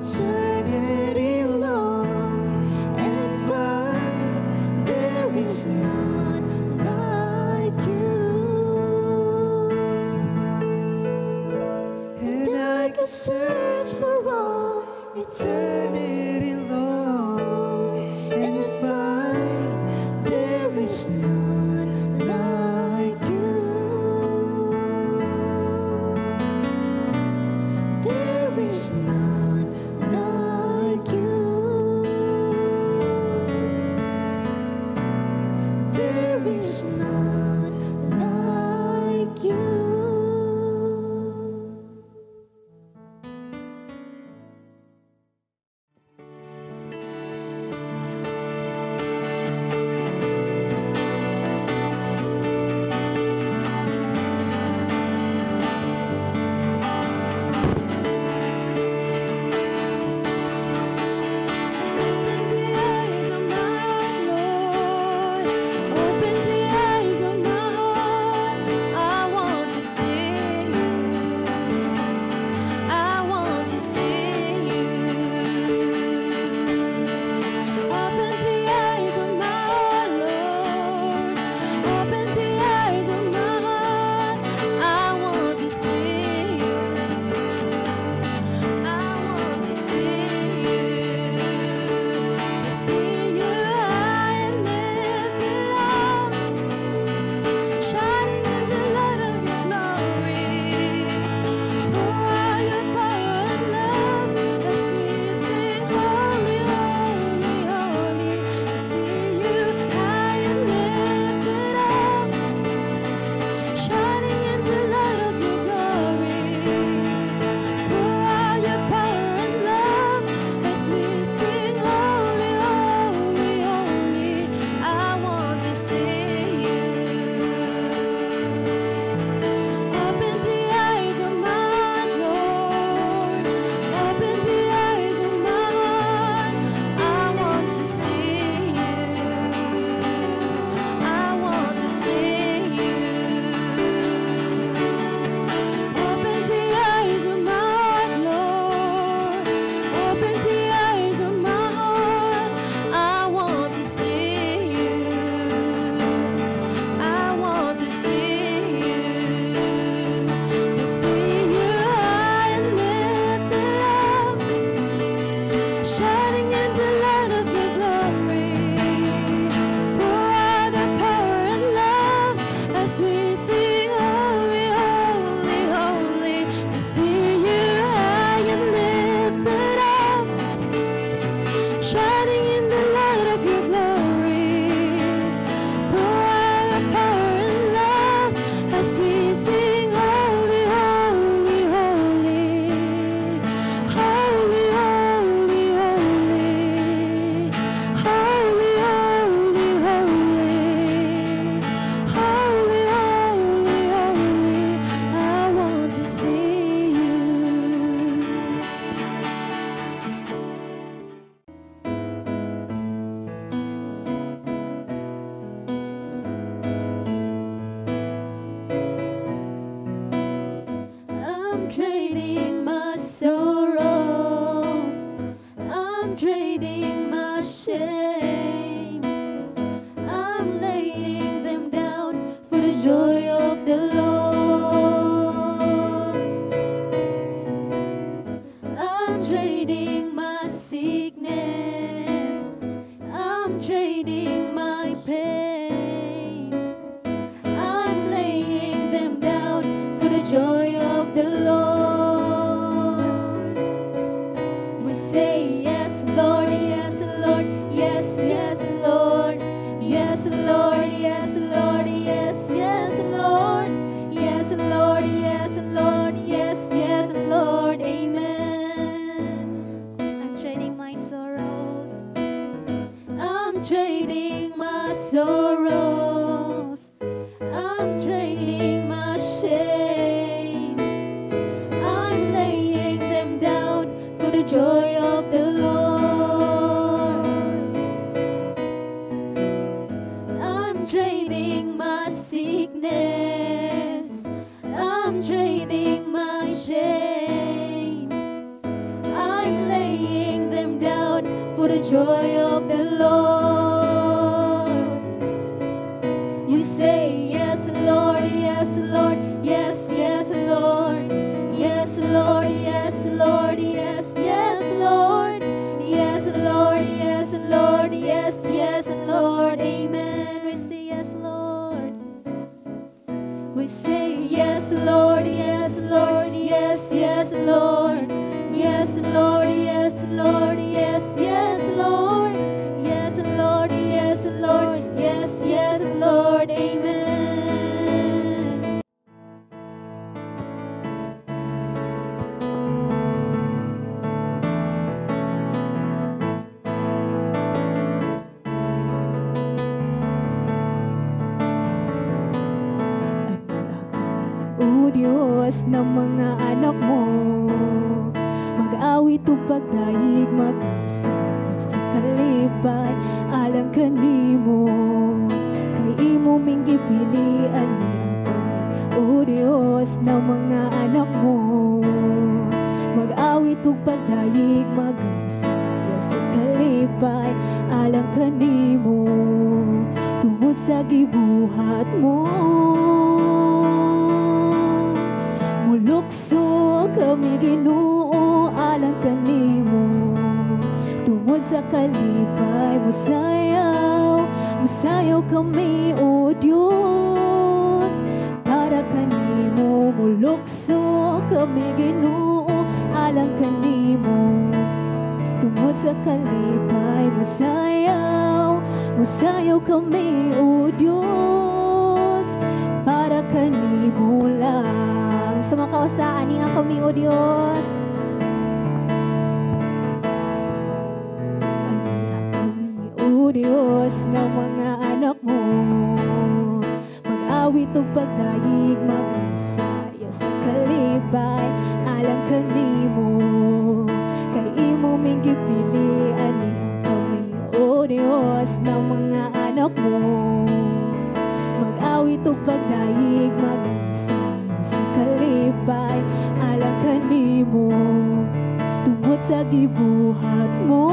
eternity long and find there is none like you. And I can search for all eternity long and find there is none like you. There is none like you. There is none like you. Trading my sorrows, I'm trading my shame, I'm laying them down for the joy of the Lord. I'm trading my sickness, I'm trading my pain, I'm laying them down for the joy of the Lord. We say yes, Lord, yes, Lord, yes, yes, Lord, yes, Lord, yes, Lord, yes, yes, Lord, yes, Lord, yes, Lord, yes, yes, Lord, amen. I'm trading my sorrows, I'm trading my sorrows, I'm trading my shame, I'm laying them down for the joy of the Lord. I'm trading my sickness, I'm trading my shame, I'm laying the joy of the Lord. We say yes, Lord, yes, Lord, yes, yes, Lord, yes, Lord, yes, Lord, yes, yes, Lord, yes, Lord, yes, Lord, yes, yes, Lord, amen. We say yes, Lord. We say yes, Lord, yes, Lord, yes, yes, Lord, yes, Lord, yes, Lord, yes, yes, Lord, yes, Lord, yes, Lord, yes, yes, Lord, amen. O Diyos ng mga anak mo, mag-awit o pagdaig, mag-asaya sa kalipay, alang kanimo, kay imo ming gipilian ni o Diyos ng mga anak mo, mag-awit o pagdaig, mag-asaya sa kalipay, alang kanimo, tungod sa gibuhat mo. Mulukso kami Ginoo alang kanimo, tungod sa kalipay musayaw, musayaw kami o Diyos para kanimo. Mulukso kami Ginoo alang kanimo, tungod sa kalipay musayaw, musayaw kami o Diyos para kanimo lang. Sa mga kausaan nga kami o Diyos. Kami o Diyos ng mga anak mo, mag-awit o pagdaig, mag-asaya sa kalipay, alang kanimo, kay imo ming gipilian ni kami o Diyos ng mga anak mo, mag-awit o pagdaig, mag-asaya sa kalipay, alang kanimo, tungod sa gibuhat mo.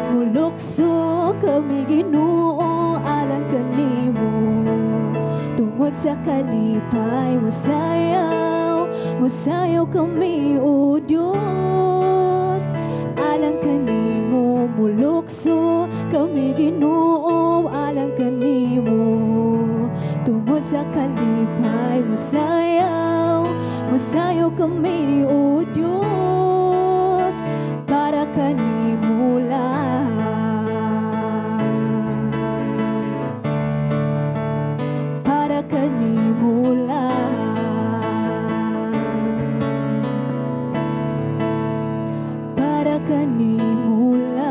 Mulukso kami Ginoo alang kanimo, tungod sa kalipay musayaw, musayaw kami o Diyos alang kanimo. Mulukso kami Ginoo alang kanimo, tungod sa kalipay musayaw, musayaw kami o Diyos para kanimo lang, para kanimo lang, para kanimo lang.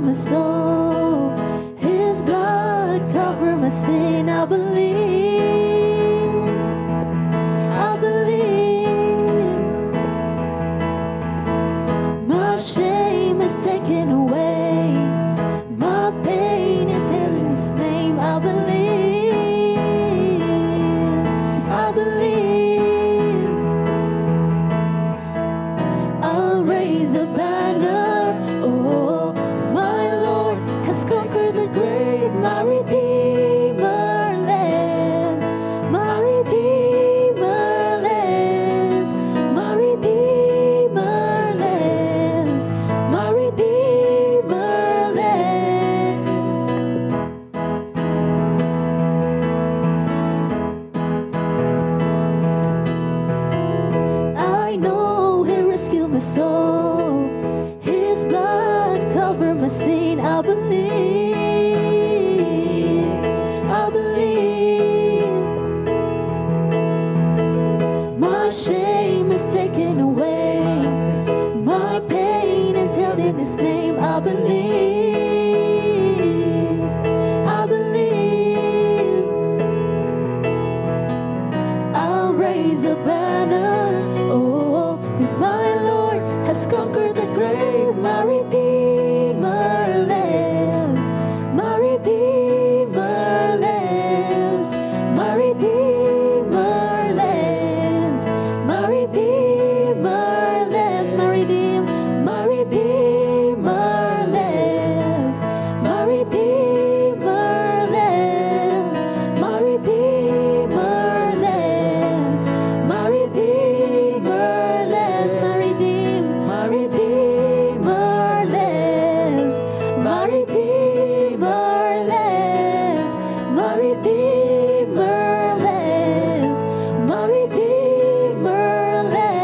My soul, His blood cover my sin. I believe, I believe. My shame is taken away, my pain is held in His name. I believe, I believe. I'll raise a banner, oh, has conquered the grave, my Redeemer lives, my Redeemer lives, my Redeemer lives, my Redeemer lives. I know He rescued my soul, His blood covered my sin. I believe, I believe. My shame is taken away, my pain is held in His name. I believe, I believe. is a banner. Oh, 'cause my Lord has conquered the grave. My Redeemer lives. My Redeemer lives. My Redeemer lives. My Redeemer lives. My Redeemer lives. My Redeemer lives. My Redeemer lives. My Redeemer lives. My Redeemer lives. My Redeemer lives. My Redeemer lives. My Redeemer lives.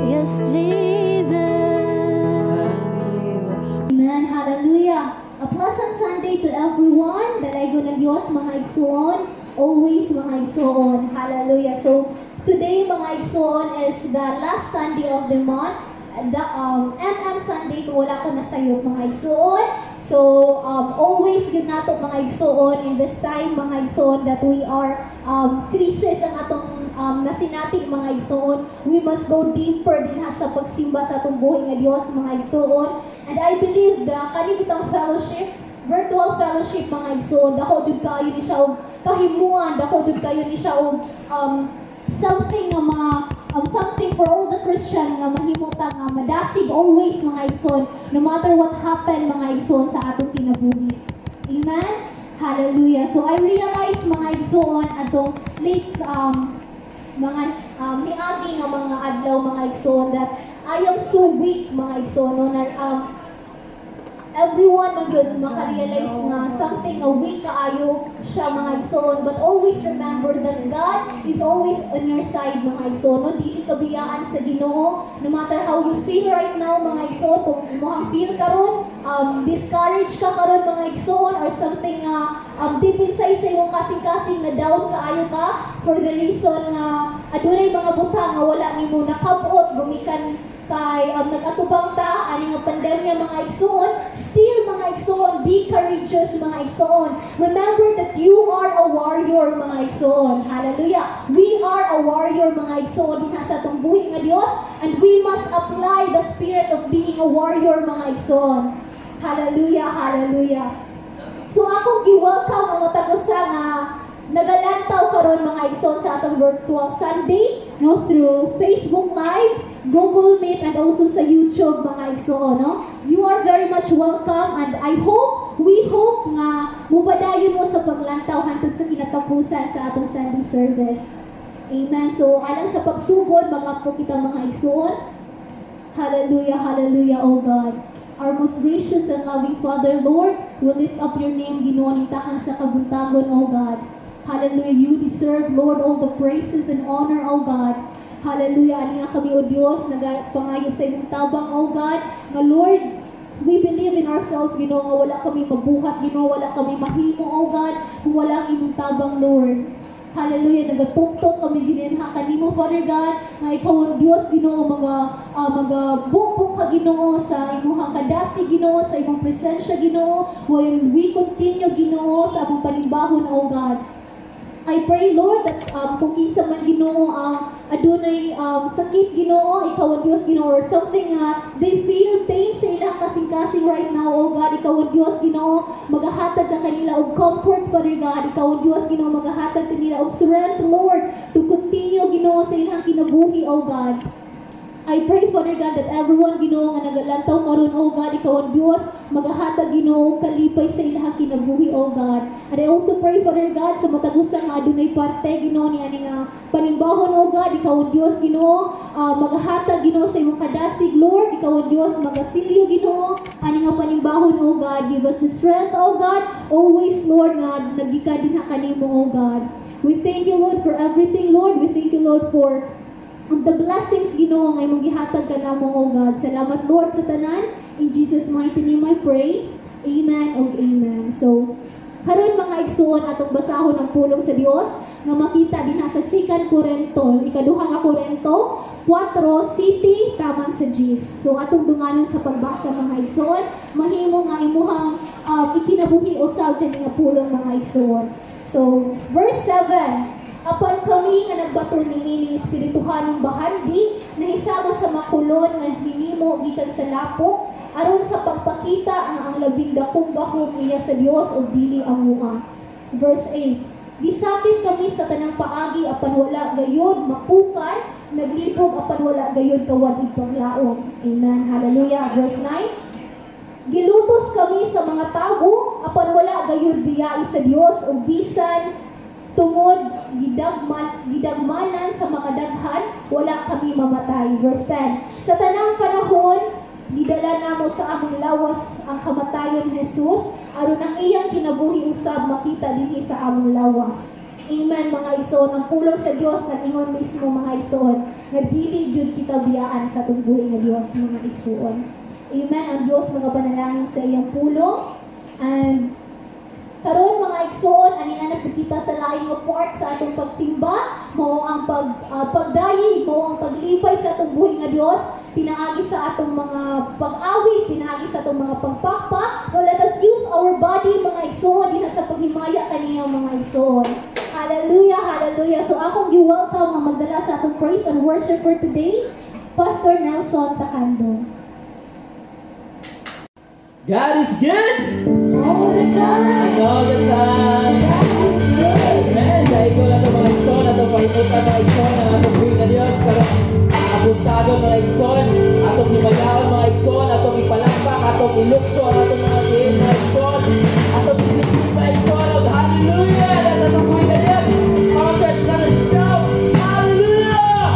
Yes, Jesus. Amen. Hallelujah. A pleasant Sunday to everyone. Dalago ng Diyos, mga igsoon. Always, mga igsoon. Hallelujah. So, today, mga igsoon, is the last Sunday of the month. The MM Sunday, wala ko na sa'yo, mga igsoon. So, always yun nato, mga igsoon, in this time, mga igsoon, that we are crisis ang atong nasinati, mga igsoon. We must go deeper din sa pagsimba sa atong buhay nga Diyos, mga igsoon. And I believe the kanibitang fellowship, virtual fellowship, mga igsoon, dako jud kayo ni siya og kahimuan, dako jud kayo ni siya og something nga something for all the Christian nga mahimutang nga madasig always, mga igsoon, no matter what happen, mga igsoon, sa atong kinabuhi. Amen. Hallelujah. So I realize, mga igsoon, atong late mga niagi nga mga adlaw, mga igsoon, that I am so weak, mga igsoon, no, na everyone makarealize na something na weak kaayo siya, mga igsoon, but always remember that God is always on your side, mga igsoon. No, dili kabiyaan sa Ginoo, no matter how you feel right now, mga igsoon. Kung mo feel karon discouraged ka karon, mga igsoon, or something deep inside sa imong kasing-kasing na down kaayo ka for the reason nga adunay mga butang nga wala nimo nakabot gumikan kay nag-atubang ta ani nga pandemya, mga igsoon. Still, mga igsoon, be courageous, mga igsoon. Remember that you are a warrior, mga igsoon. Hallelujah. We are a warrior, mga igsoon, din sa atong buhi nga Dios, and we must apply the spirit of being a warrior, mga igsoon. Hallelujah, hallelujah. So akong gi-welcome ang tagusa nga nagalantaw karon, mga igsoon, sa atong virtual Sunday, no, through Facebook Live, Google Meet, and also sa YouTube, mga igsoon, no? You are very much welcome, and we hope nga mubadayon mo sa paglantaw hantod sa kinatapusan sa atong Sunday service. Amen. So, alang sa pagsugod, mga po kita, mga igsoon. Hallelujah, hallelujah, oh God. Our most gracious and loving Father, Lord, we lift up your name, Ginoo, nitakan sa kabuntagon, oh God. Hallelujah. You deserve, Lord, all the praises and honor, oh God. Hallelujah. Ani nga kami, O Diyos, nagapangayo sa imong tabang, O God. Nga Lord, we believe in ourselves, Ginoo, nga wala kami mabuhat, Ginoo, wala kami mahimo, O God, kung wala ang imong tabang, Lord. Hallelujah. Nagatuktok kami ginenha kanimo, Father God, nga ikaw ang Diyos, Ginoo, magabukbok ka, Ginoo, sa imong kadasi, Ginoo, sa imong presensya, Ginoo, while we continue, Ginoo, sa among panimbahon, O God. I pray, Lord, that kung kinsa man, Ginoo, adunay sakit, Ginoo, ikaw ang Diyos, Ginoo, or something they feel pain sa ilang kasing-kasing right now, oh God, ikaw ang Diyos, Ginoo, magahatag ka kanila og comfort, Father God, ikaw ang Diyos, Ginoo, magahatag kanila og strength, Lord, to continue, Ginoo, sa ilang kinabuhi, oh God. I pray, Father God, that everyone, Ginoo, nga nagalantaw karon, oh God, ikaw ang Diyos, magahatag, Ginoo, kalipay sa ilang kinabuhi, oh God. And I also pray, Father God, sa matagusa nga adunay parte, Ginoo, ni ani nga panimbahon, oh God, ikaw ang Diyos, Ginoo, magahatag, Ginoo, sa imong kadasig, Lord, ikaw ang Diyos, magasilyo, Ginoo, ani nga panimbahon, oh God. Give us the strength, oh God, always, Lord, nga nagika din ha kanimo, oh God. We thank you, Lord, for everything, Lord. We thank you, Lord, for the blessings, Ginoo, nga imong gihatag kanamo, oh God. Salamat, Lord, sa tanan. In Jesus' mighty name I pray. Amen and amen. So, karon, mga igsoon, atong basahon ang pulong sa Dios nga makita din sa 2 Korinto, ikaduha nga Korinto 4, City, taman sa Gis. So, atong dunganon sa pagbasa, mga igsoon, mahimo nga imuhang ikinabuhi usab kani nga pulong, mga igsoon. So, verse 7. Apan kami nga nagbato niini espirituhanong bahandi na hisamo sa makulon nga hinimo gikan sa lapok aron sa pagpakita nga ang labing dakong gahom iya sa Dios ug dili amuha. Verse 8. Gisakit kami sa tanang paagi apan wala gayud mapukan, naglibog apan wala gayud kawad ipanglaom. Amen. Hallelujah. Verse 9. Gilutos kami sa mga tao apan wala gayud biyai sa Dios ug bisan tungod gidagmanan sa mga daghan wala kami mamatay. Verse 10. Sa tanang panahon gidala namo sa among lawas ang kamatayon Jesus aron ang iyang kinabuhi usab makita dinhi sa among lawas. Amen mga igsoon. Ang pulong sa Dios nag-ingon mismo mga igsoon nga dili jud kita biyaan sa atong buhi nga Dios mga igsoon. Amen. Ang Dios mga panalangin sa iyang pulong. And karon mga igsoon, ani-anak kita sa laing nga part sa atong pagsimba, mao ang pagdayi, mao ang paglipay sa atong buhi nga Dios, pinaagi sa atong mga pag-awit, pinaagi sa atong mga pagpakpa. So let us use our body mga igsoon diha sa paghimaya kaniya mga igsoon. Hallelujah, hallelujah. So akong gi-welcome nga magdala sa atong praise and worship for today, Pastor Nelson Takando. God is good! All the time. All the time! Amen! Dahil ko lang ito mga igsoon, atong pahimutan mga igsoon, ang atong buhay na Diyos, karong abuntagon mga igsoon, atong himayaon mga igsoon, atong ipalakpak, atong ilukso, ang atong mga tihin mga igsoon, atong isipin mga igsoon, at hallelujah! Nasa atong buhay na Diyos, our church na shout, hallelujah!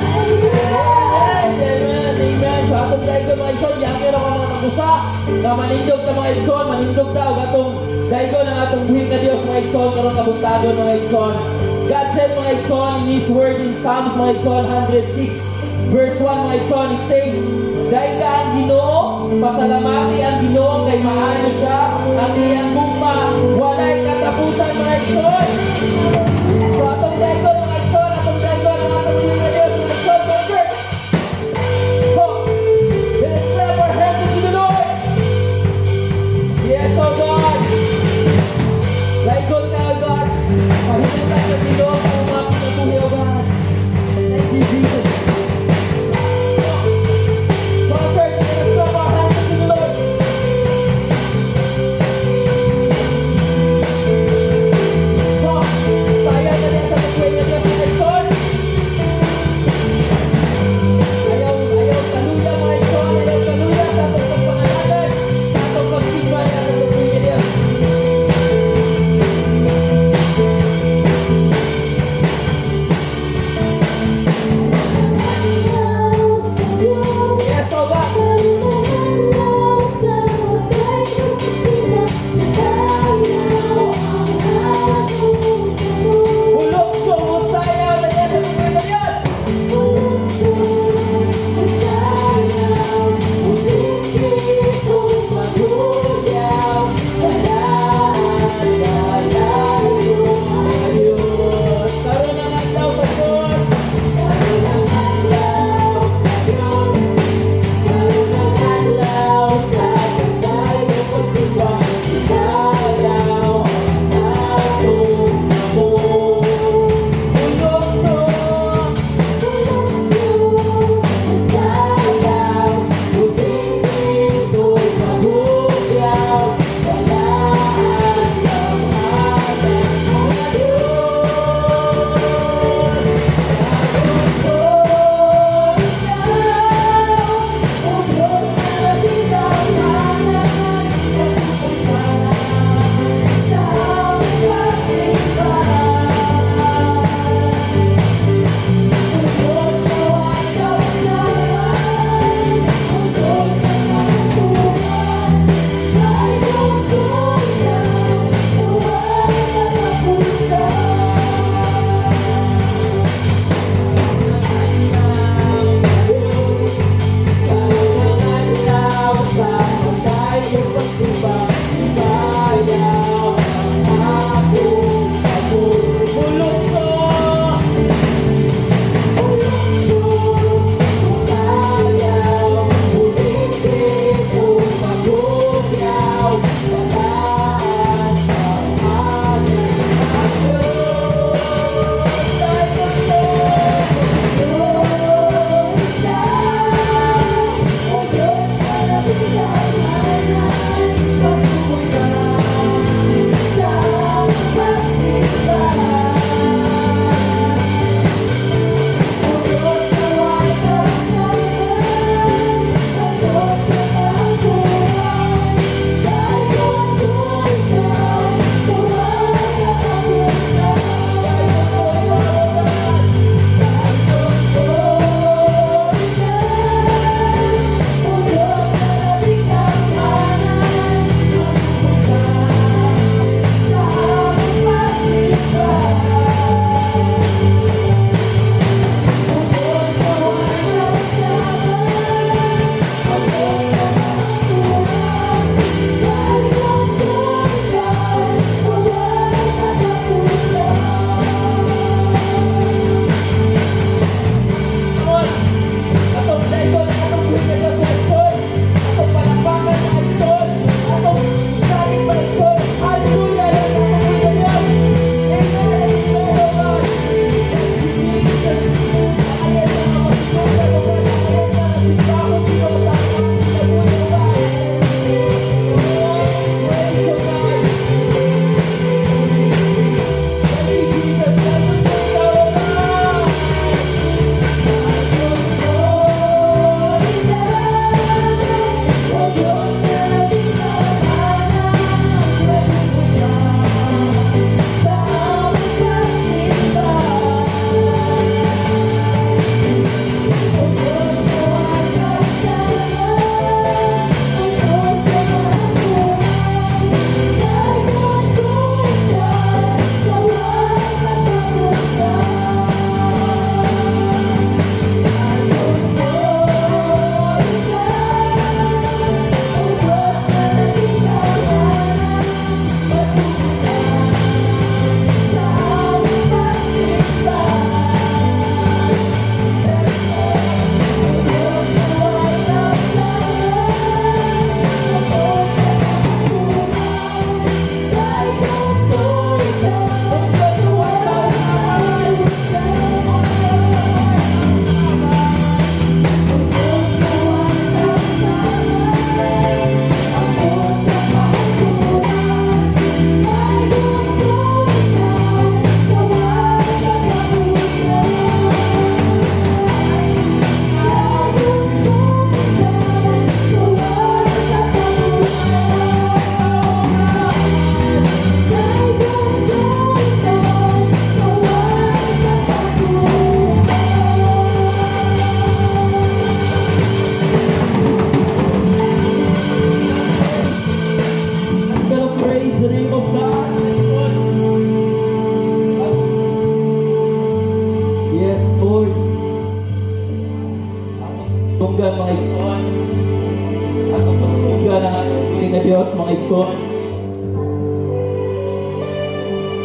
Amen! Amen! Amen! So atong dahil ko mga igsoon, yakir ako ng magusa, nga manindog na mga igsoon, manindog daw gatong dahil ng atong buhay na Diyos mga igsoon, karong kabuntagon mga igsoon. God said mga igsoon in His word in Psalms mga igsoon 106 verse 1 mga igsoon, it says, dahil ka ang Ginoo, pasalamati ang Ginoo kay maano siya, ang iyang gugma, walay katapusan mga igsoon. So atong dahil mga igsoon, atong dahil ng atong buhay na Diyos mga igsoon, mga church. So, let's clap our hands to the Lord. Yes, oh God. Like God na, God. Pahimutan ka dito ang mga pinabuhi, oh God. Thank you, Jesus. Mga church, let's clap our hands to the Lord.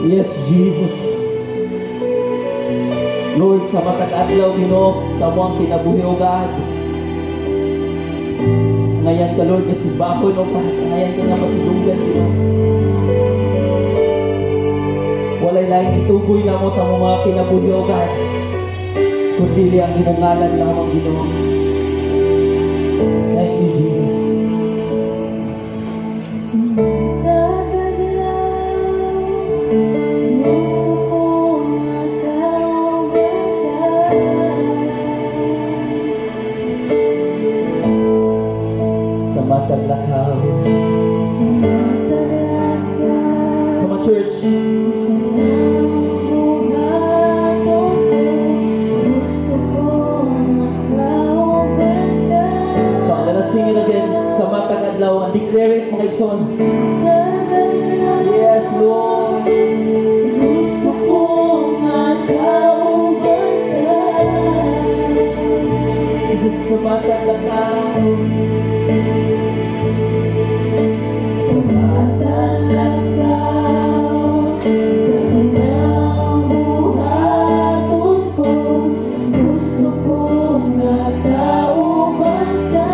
Yes, Jesus. Lord, sa matag adlaw Ginoo, sa among kinabuhi o God. Ngayon ka Lord kasi bahon o God. Ngayon ka nga masidunggan Ginoo. Walay laing itugoy na mo sa mga kinabuhi o God. Kundi ang imong ngalan lamang Ginoo. Thank you, Jesus. Sa matag lakaw. Come on, church. Sing it again. Sa matag adlaw, and declare it, mga igsoon. Yes, Lord. Gusto ko magkauban ka. Sa matag lakaw. Sa matag lakaw, sa unang buhaton ko, gusto ko magkauban ka.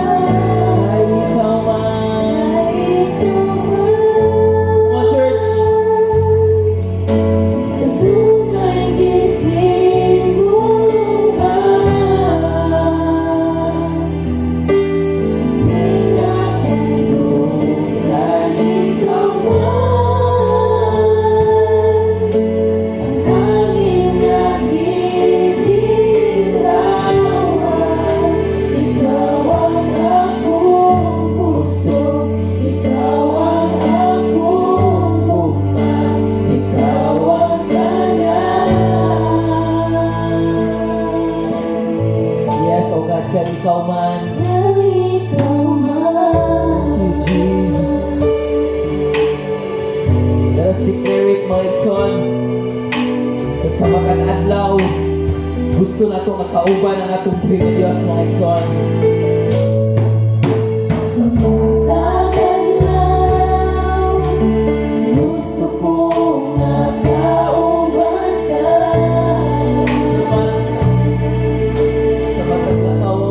Ikaw man. Thank you, Jesus. Let us declare it, mga igsoon. At sa matag adlaw, gusto na itong makauban ang atong buhay ng Diyos, mga igsoon. Sa matag adlaw, gusto ko magkauban ka. Sa matag lakaw,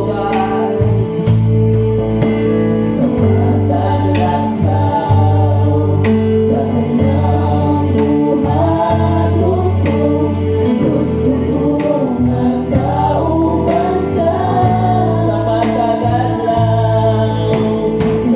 sa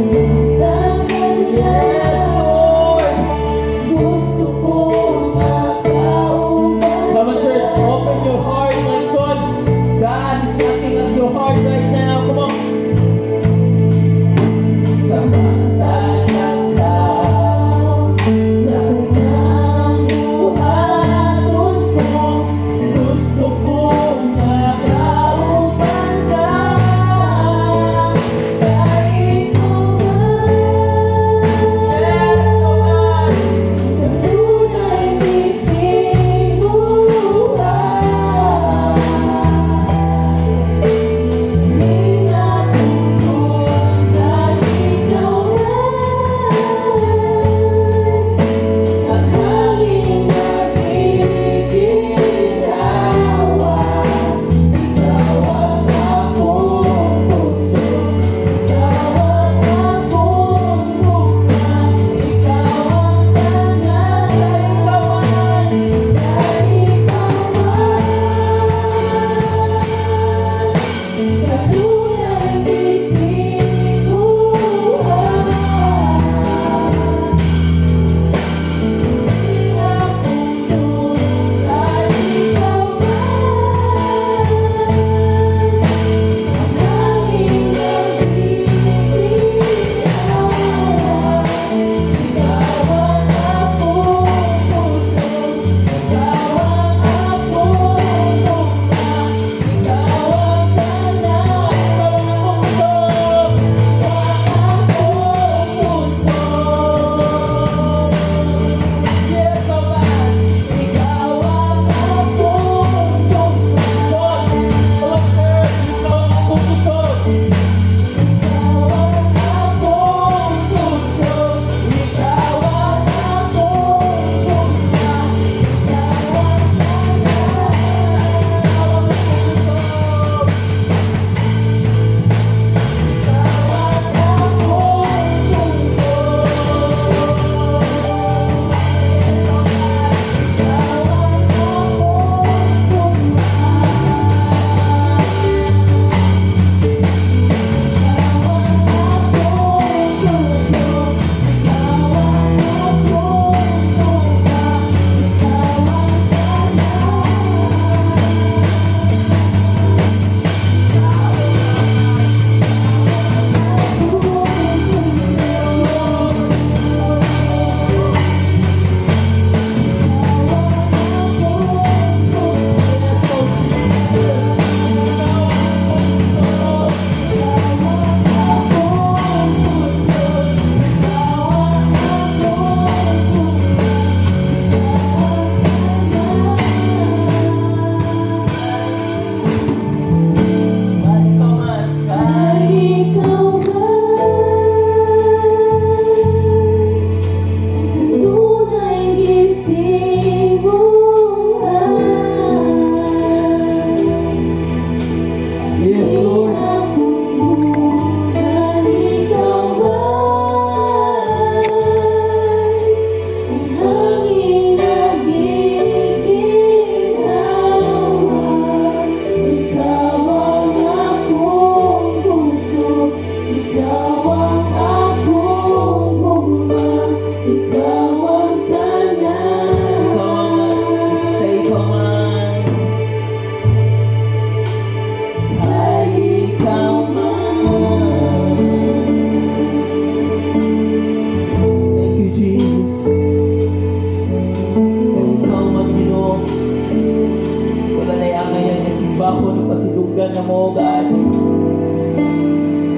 katulugan na mo, God.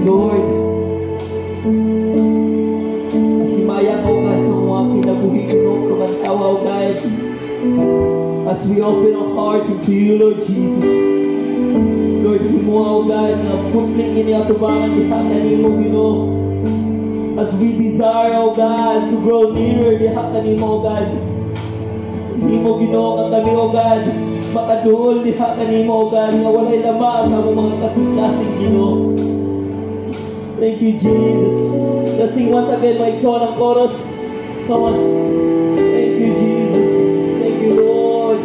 Lord, himaya ka, God, sa mga kinabuhi ko ng tawa, God. As we open our hearts into you, Lord Jesus. Lord, himo, God, na putling ini atubangan diha kanimo, Ginoo. As we desire, oh God, to grow nearer diha kanimo, God. Himo, Ginoo, nga kami, oh God, makaduol diha kanimo, oh God, nga walay lama sa mga kasing-kasing, Ginoo. Thank you, Jesus. Let's sing once again, my son, ang chorus. Come on. Thank you, Jesus. Thank you, Lord.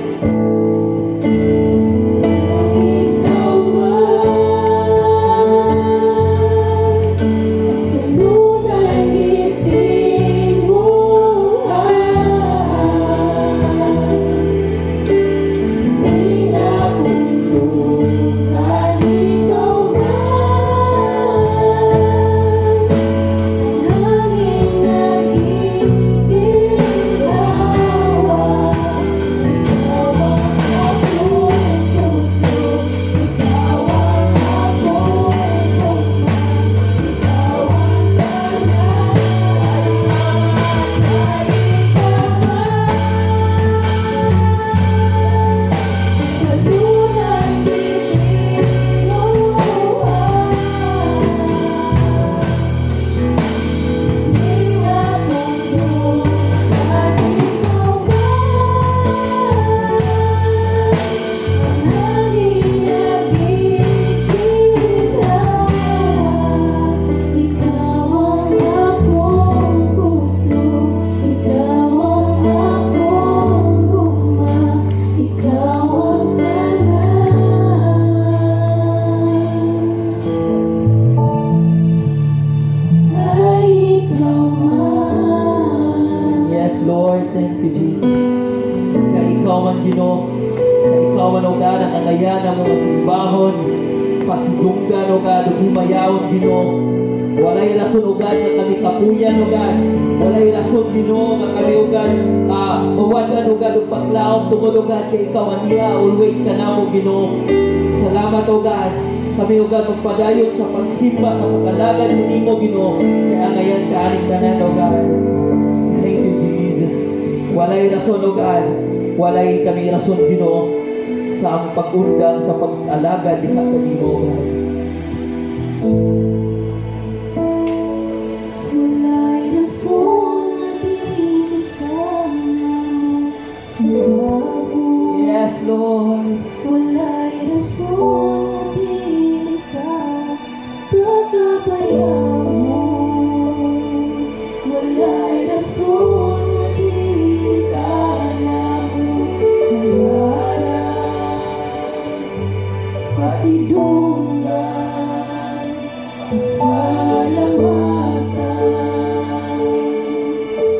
Salamat, O God. Kami, O God, magpadayon sa pagsimba, sa pag-alagad ni mo, Ginoo. Kaya ngayon, kaaning tanan, O God. Thank you, Jesus. Walay rason, O God. Walay kami rason, Ginoo, sa pag-undang, sa pag-alagad ni mo, O God. Walay rason na di ka na. Yes, Lord. Walay rason na di ka pagkabayaan mo. Walay rason na di ka namuharap. Kasidungan, kasalamatan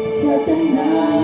sa tanan.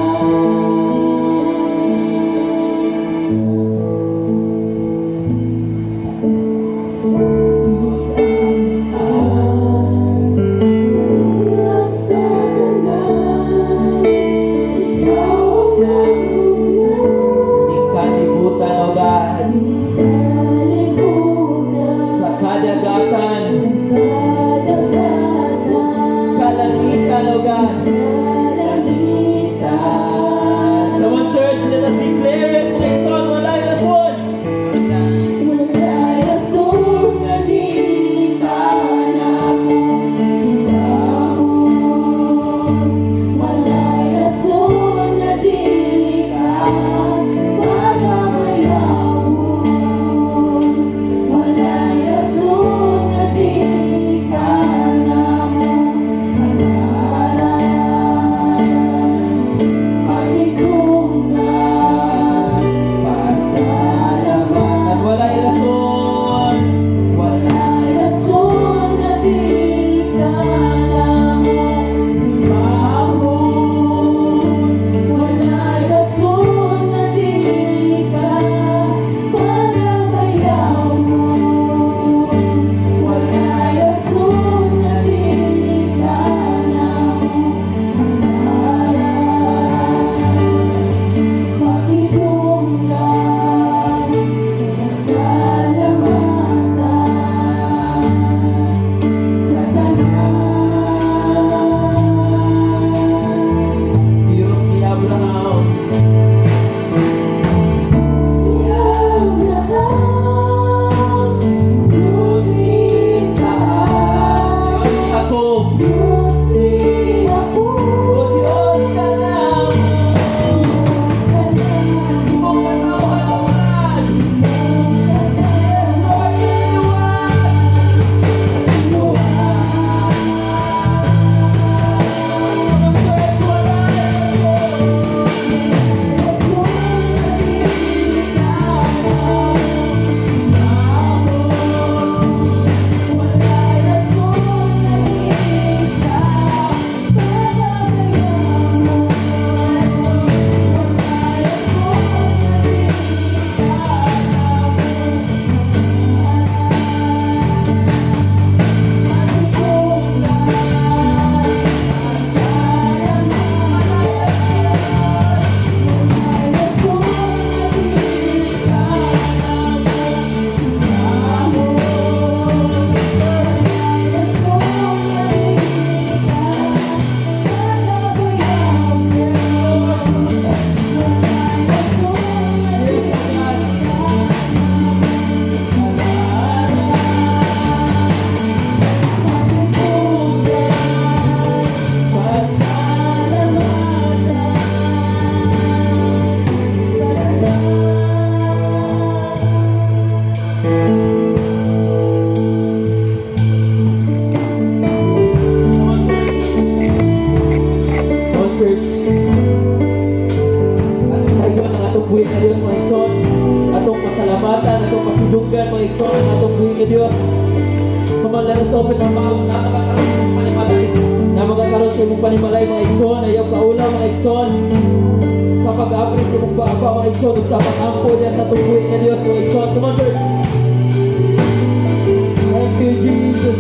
igsoon ang atong buhay nga Dios. Come on, let us open our mouth. Napakakaroon sa imong panimalay. Napakakaroon sa imong panimalay mga igsoon. Ayaw kaulaw mga igsoon. Sa pag-apres sa imong baba mga igsoon. Ug sa pag-ampo niya sa atong buhay nga Dios mga igsoon. Come on, church. Thank you, Jesus.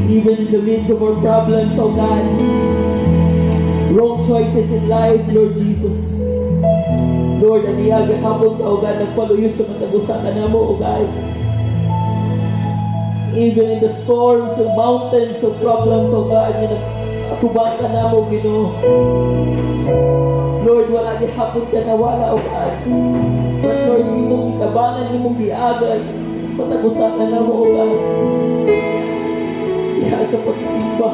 Even in the midst of our problems, oh God, wrong choices in life, Lord Jesus. Lord, aniya gahapon ka, oh God, nagpaluyo sa matagusakan na mo, oh God. Even in the storms, the mountains of problems, oh God, nagkubang ka na mo, Ginoo. Lord, wala gahapon ka nawala, oh God. But Lord, imong itabangan, imong giagay, matagusakan na mo, oh God. Diha sa pagsimba,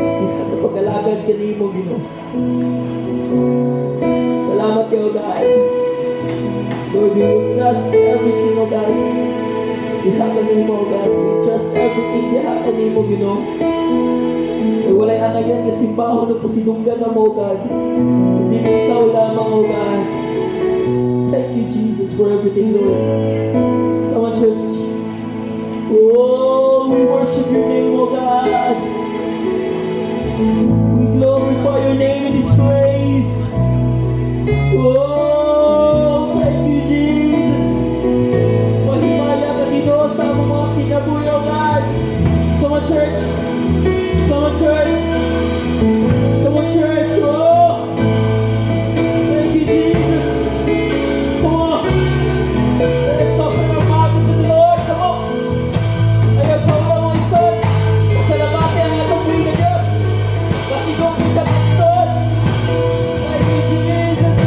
diha sa pag-alagad kanimo, Ginoo. Salamat kayo, God. Lord, we will trust everything, O God. Diha kanimo, O God. We trust everything, diha kanimo, Ginoo. Ay walay angayan kasi simbahon o pasinunggan na mo, O God. Hindi na ikaw lamang, O God. Thank you, Jesus, for everything, Lord. Come on, church. Oh, we worship your name, oh God. We glorify your name in this praise. Oh, thank you, Jesus. Mahimaya ka Ginoo sa mga kinabuhi, oh God. Come on, church. Come on, church. Come on, church. Oh, thank you, Jesus. Come on. Let's open our mouth to the Lord. Come on. Ayaw ko lang mga isan. Pasalamati ang atong buhay na Diyos. Pasigong ko sa Panginoon. Thank you, Jesus.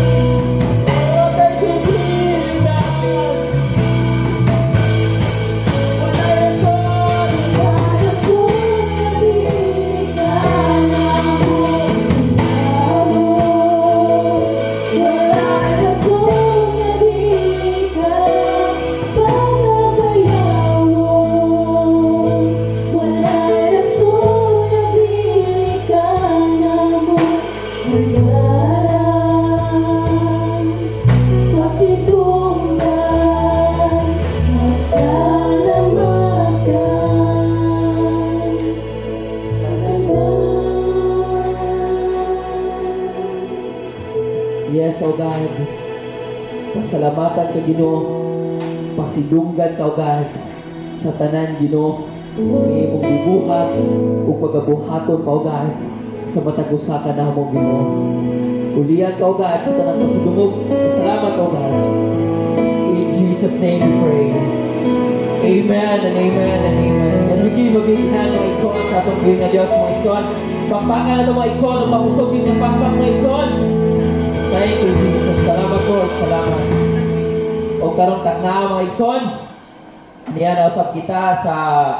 Oh, thank you, Jesus. Wala yan ko. Yes, O God. Pasalamatan ka, Ginoo. Pasidunggan ka, O God, sa tanan, Ginoo. Ang imong gibuhat o pagabuhaton pa, O God, sa matagusakan na mo, Ginoo. Ulian ka, O God, sa tanan pasidungog. Pasalamat, O God. In Jesus' name we pray. Amen and amen and amen. And we give a big hand mga igsoon sa atong buhay na Diyos, mga igsoon. Pagpangan na ito mga igsoon, ang mapusog yung pagpang mga igsoon. Thank you, Jesus. Salamat, Lord. Salamat. O karong takna mga igsoon, niya nausap kita sa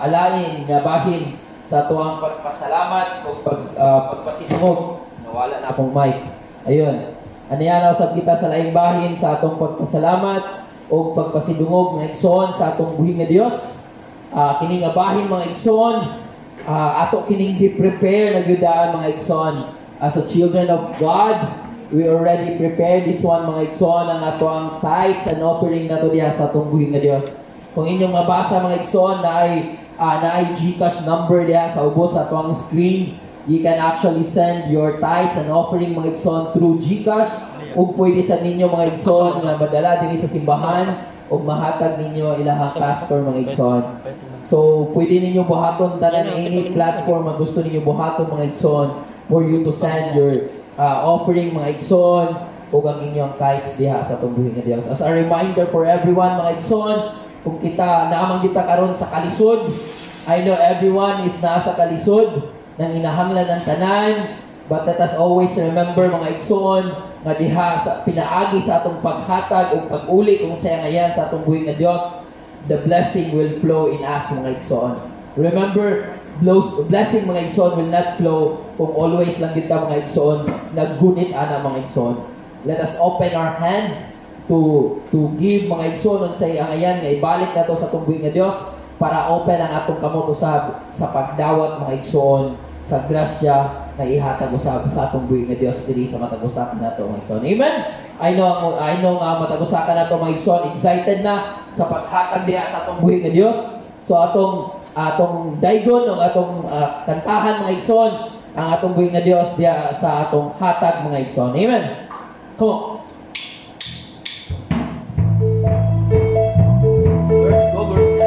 alain nga bahin sa tuwang pagpasalamat o pagpasinungog. Nawala na akong mic. Ayun. Aniyan usab kita sa laing bahin sa atong pagpasalamat o pagpasidungog nga igsoon sa atong buhi nga Dios. Kini nga bahin mga igsoon, ato kining gi-prepare na gyudaan mga igsoon. As a children of God, we already prepared this one mga igsoon, ang ato ang tithes and offering nato diha sa atong buhi nga Dios. Kung inyong mabasa mga igsoon na ay GCash number diha sa ubos sa atong screen, you can actually send your tithes and offering mga igsoon through GCash, o pwede sa ninyo mga igsoon nga madala dinhi sa simbahan o mahatag ninyo ilahang pastor mga igsoon. So pwede ninyo buhaton tanan any platform nga gusto ninyo buhaton mga igsoon for you to send your offering mga igsoon o ang inyong tithes diha sa atong buhi nga Dios. As a reminder for everyone mga igsoon, kung kita naamang kita karon sa kalisod, I know everyone is nasa kalisod nang inahanglan ng tanan, but let us always remember mga igsoon nga diha sa pinaagi sa atong paghatag o pag-uli kung saya ngayon sa atong buhi nga Dios, the blessing will flow in us mga igsoon. Remember, blessing mga igsoon will not flow kung always lang kita mga igsoon naggunit ana mga igsoon. Let us open our hand to give mga igsoon sa angayan nga ibalik nato sa atong buhi nga Dios para open ang atong kamot usab sa pagdawat mga igsoon sa grasya na ihatag usab sa atong buhi nga Dios diri sa matag-usapan nato mga igsoon. Amen. I know nga matag-usapan nato mga igsoon, excited na sa paghatag diha sa atong buhi nga Dios. So atong daygon o atong kantahan mga igsoon ang atong buhi nga Dios diha sa atong hatag mga igsoon. Amen. Come on. Birds, go birds.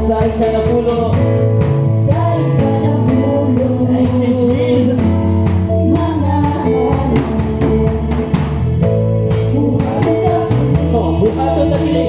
Sa ikanapulo. Thank you, Jesus. Buhaton na kini.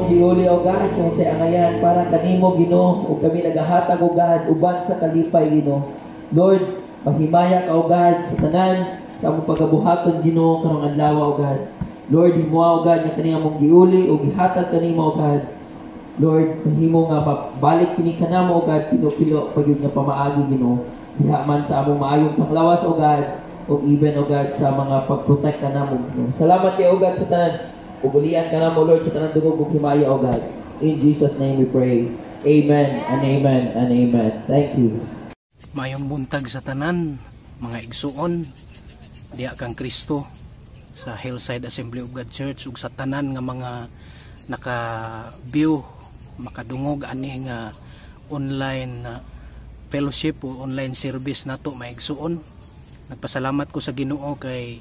Giuli o God kung sa angayan para kanimo Ginoo o kami nagahatag o God uban sa kalipay Ginoo. Lord, mahimaya ka o God sa tanan sa among pagabuhaton Ginoo karong adlaw o God. Lord, himo o God nga kani among giuli o gihatag kanimo o God. Lord, mahimo nga mabalik kini kanamo o God pilo-pilo pagyud nga pamaagi Ginoo. Diha man sa among maayong panglawas o God o even o God sa mga pagprotect kanamo Ginoo. Salamat kay o God sa tanan. Ugulian ka na mo, Lord, sa tanang dugog ug himaya, O God. In Jesus' name we pray. Amen and amen and amen. Thank you. Mayong buntag sa tanan, mga igsuon, diha kang Kristo sa Hillside Assembly of God Church ug sa tanan nga mga naka-view, makadungog ani nga online fellowship o online service nato mga igsuon. Nagpasalamat ko sa Ginoo kay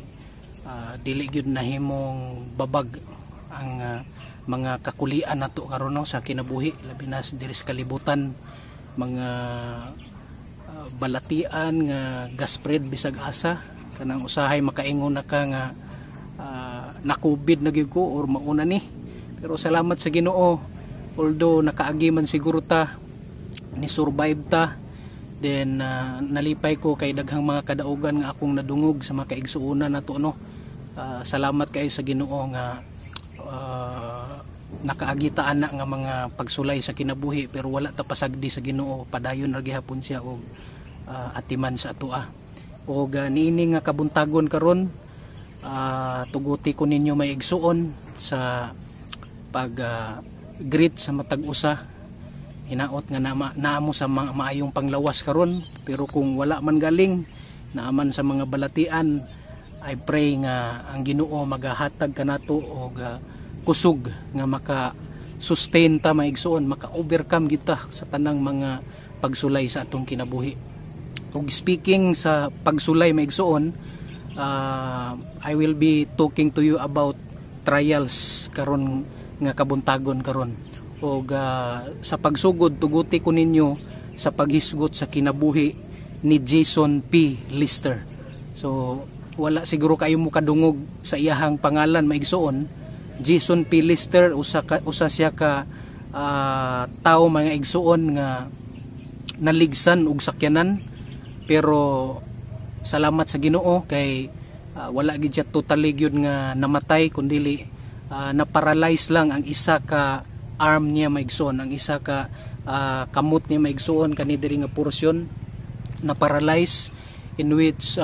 dili gyud nahimong babag ang mga kakulian nato karon no, sa kinabuhi labi na diri sa kalibutan, mga balatian nga gaspread bisag asa kanang usahay makaingon na ka nga na COVID na gyud ko or mauna ni, pero salamat sa Ginoo although nakaagi man siguro ta ni survive ta, then nalipay ko kay daghang mga kadaugan nga akong nadungog sa mga kaigsuonan nato no. Salamat kayo sa Ginoo nga nakaagitaan na nga mga pagsulay sa kinabuhi, pero wala ta pasagdi sa Ginoo, padayon ra gihapon siya og atiman sa atoa. Og niini nga kabuntagon karon tuguti ko ninyo may igsuon sa pag greet sa matag usa. Hinaot nga naamo sa mga maayong panglawas karon, pero kung wala man galing naaman sa mga balatian, I pray nga ang Ginoo magahatag kanato og kusog nga maka sustain ta maigsuon, maka overcome kita sa tanang mga pagsulay sa atong kinabuhi. Ug speaking sa pagsulay maigsuon, I will be talking to you about trials karon nga kabuntagon karon. Og sa pagsugod tuguti ko ninyo sa paghisgot sa kinabuhi ni Jason P. Lister. So wala siguro kayo mo kadungog sa iyahang pangalan maigsuon. Jason P. Lister usa siya ka tao mga igsuon nga naligsan og sakyanan, pero salamat sa Ginoo kay wala gid siya totally gyud nga namatay, kundi na-paralyze lang ang isa ka arm niya maigsuon, ang isa ka kamot niya maigsuon kani diri nga porsyon na-paralyze, in which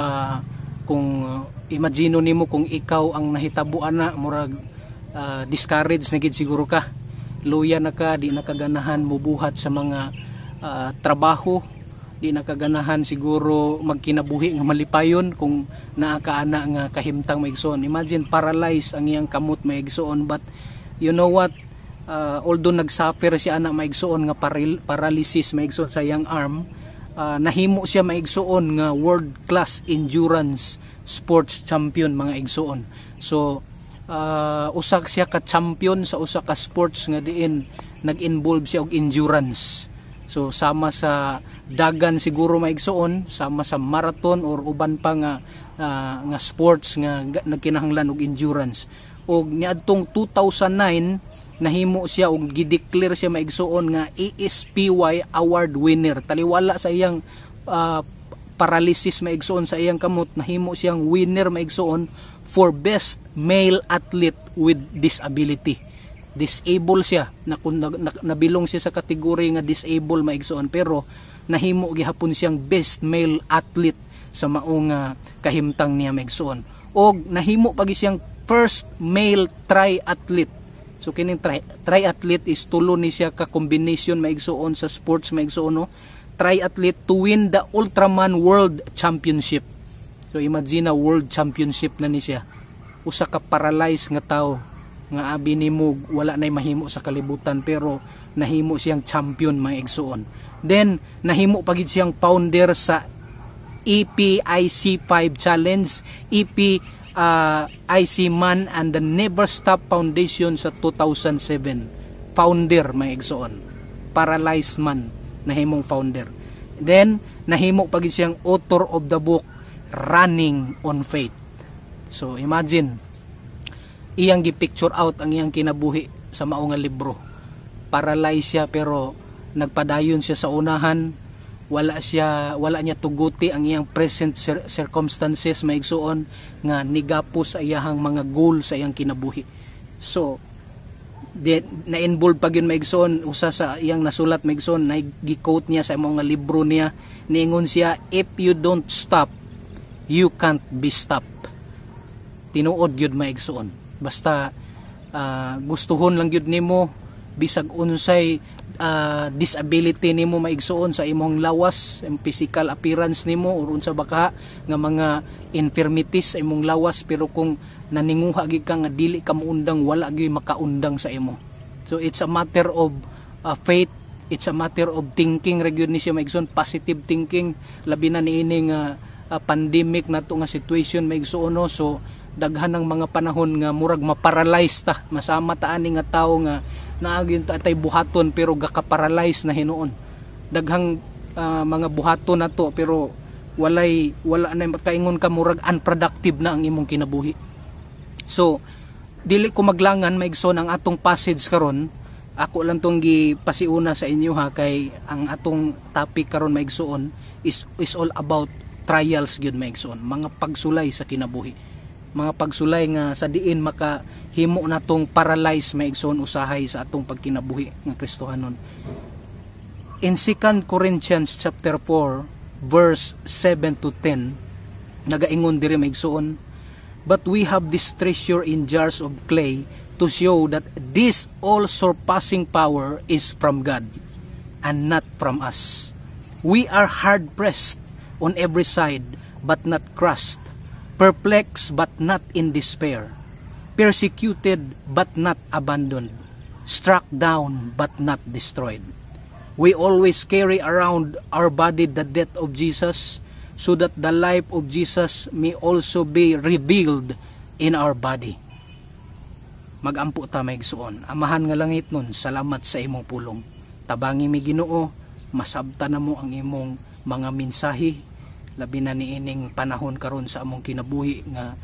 kung imagino nimo kung ikaw ang nahitabuan na murag discourage na gid siguro ka, luya na ka, di nakaganahan mubuhat sa mga trabaho, di nakaganahan siguro magkinabuhi nga malipayon kung naa ka ana nga kahimtang maigsuon. Imagine paralyzed ang iyang kamot maigsuon, but you know what, although nagsuffer siya ana maigsuon nga paralysis maigsuon sa iyang arm, nahimo siya maigsuon nga world class endurance sports champion mga igsuon. So usa siya ka champion sa usa ka sports nga diin nag-involve siya og endurance. So sama sa dagan siguro maigsuon, sama sa marathon or uban pa nga sports nga nagkinahanglan og endurance. Og niadtong 2009 nahimo siya og gideclare siya maigsuon nga ASPY award winner. Taliwala sa iyang paralysis maigsuon sa iyang kamot, nahimo siyang winner maigsuon for best male athlete with disability. Disable siya, nabilong siya sa kategory nga disable maigsuon, pero nahimo gihapon siyang best male athlete sa maong kahimtang niya maigsuon. Og nahimo pagi siyang first male triathlete. So kining triathlete is tulo ni siya ka combination maigsuon sa sports maigsuon, no? Triathlete to win the Ultraman World Championship. So imagine na World Championship na ni siya. Usa ka paralyzed nga tao nga abi nimo wala nay mahimo sa kalibutan, pero nahimo siyang champion maigsuon. Then nahimo pagid siyang founder sa EPIC 5 Challenge, IC Man and the Never Stop Foundation sa 2007. Founder maigsuon. Paralyzed man nahimong founder. Then nahimo pagid siyang author of the book Running on Faith. So imagine, iyang gi-picture out ang iyang kinabuhi sa mao nga libro. Paralyzed siya pero nagpadayon siya sa unahan. Wala niya tuguti ang iyang present circumstances maigsuon nga nigapos sa iyang mga goal sa iyang kinabuhi. So na-involve pag yun maigsoon, usa sa iyang nasulat maigsoon, nag-quote niya sa mga libro niya, niingon siya, if you don't stop, you can't be stopped. Tinuod yun maigsoon. Basta gustuhon lang yun nimo, bisag unsay disability nimo maigsoon sa imong lawas, physical appearance nimo, or unsa baka nga mga infirmities sa imong lawas, pero kung naninguha gid ka nga dili ka moundang, wala gyud makaundang sa imo. So it's a matter of faith, it's a matter of thinking ra gyud ni siya maigsoon, positive thinking, labi na niini nga pandemic nato nga situation maigsoon, no? So daghan ng mga panahon nga murag maparalyze ta, masama ta ani nga tawo nga naagyon ta tay buhaton pero gaka-paralyze na hinuon. Daghang mga buhaton nato pero wala na kaingon ka, murag unproductive na ang imong kinabuhi. So dili ko maglangan maigsoon ang atong passage karon. Ako lang tong gipasiuna sa inyo ha, kay ang atong topic karon maigsoon is all about trials gyud maigsoon, mga pagsulay sa kinabuhi. Mga pagsulay nga sa diin makahimo natong paralyze maigsoon usahay sa atong pagkinabuhi nga Kristohanon. In 2 Corinthians chapter 4 verse 7 to 10 nagaingon diri maigsoon But we have this treasure in jars of clay to show that this all-surpassing power is from God and not from us. We are hard-pressed on every side but not crushed, perplexed but not in despair, persecuted but not abandoned, struck down but not destroyed. We always carry around our body the death of Jesus, so that the life of Jesus may also be revealed in our body. Magampo ta maigsuon. Amahan nga langit nun, salamat sa imong pulong. Tabangi mi Ginoo, masabta na mo ang imong mga mensahe, labi na niining panahon karon sa among kinabuhi nga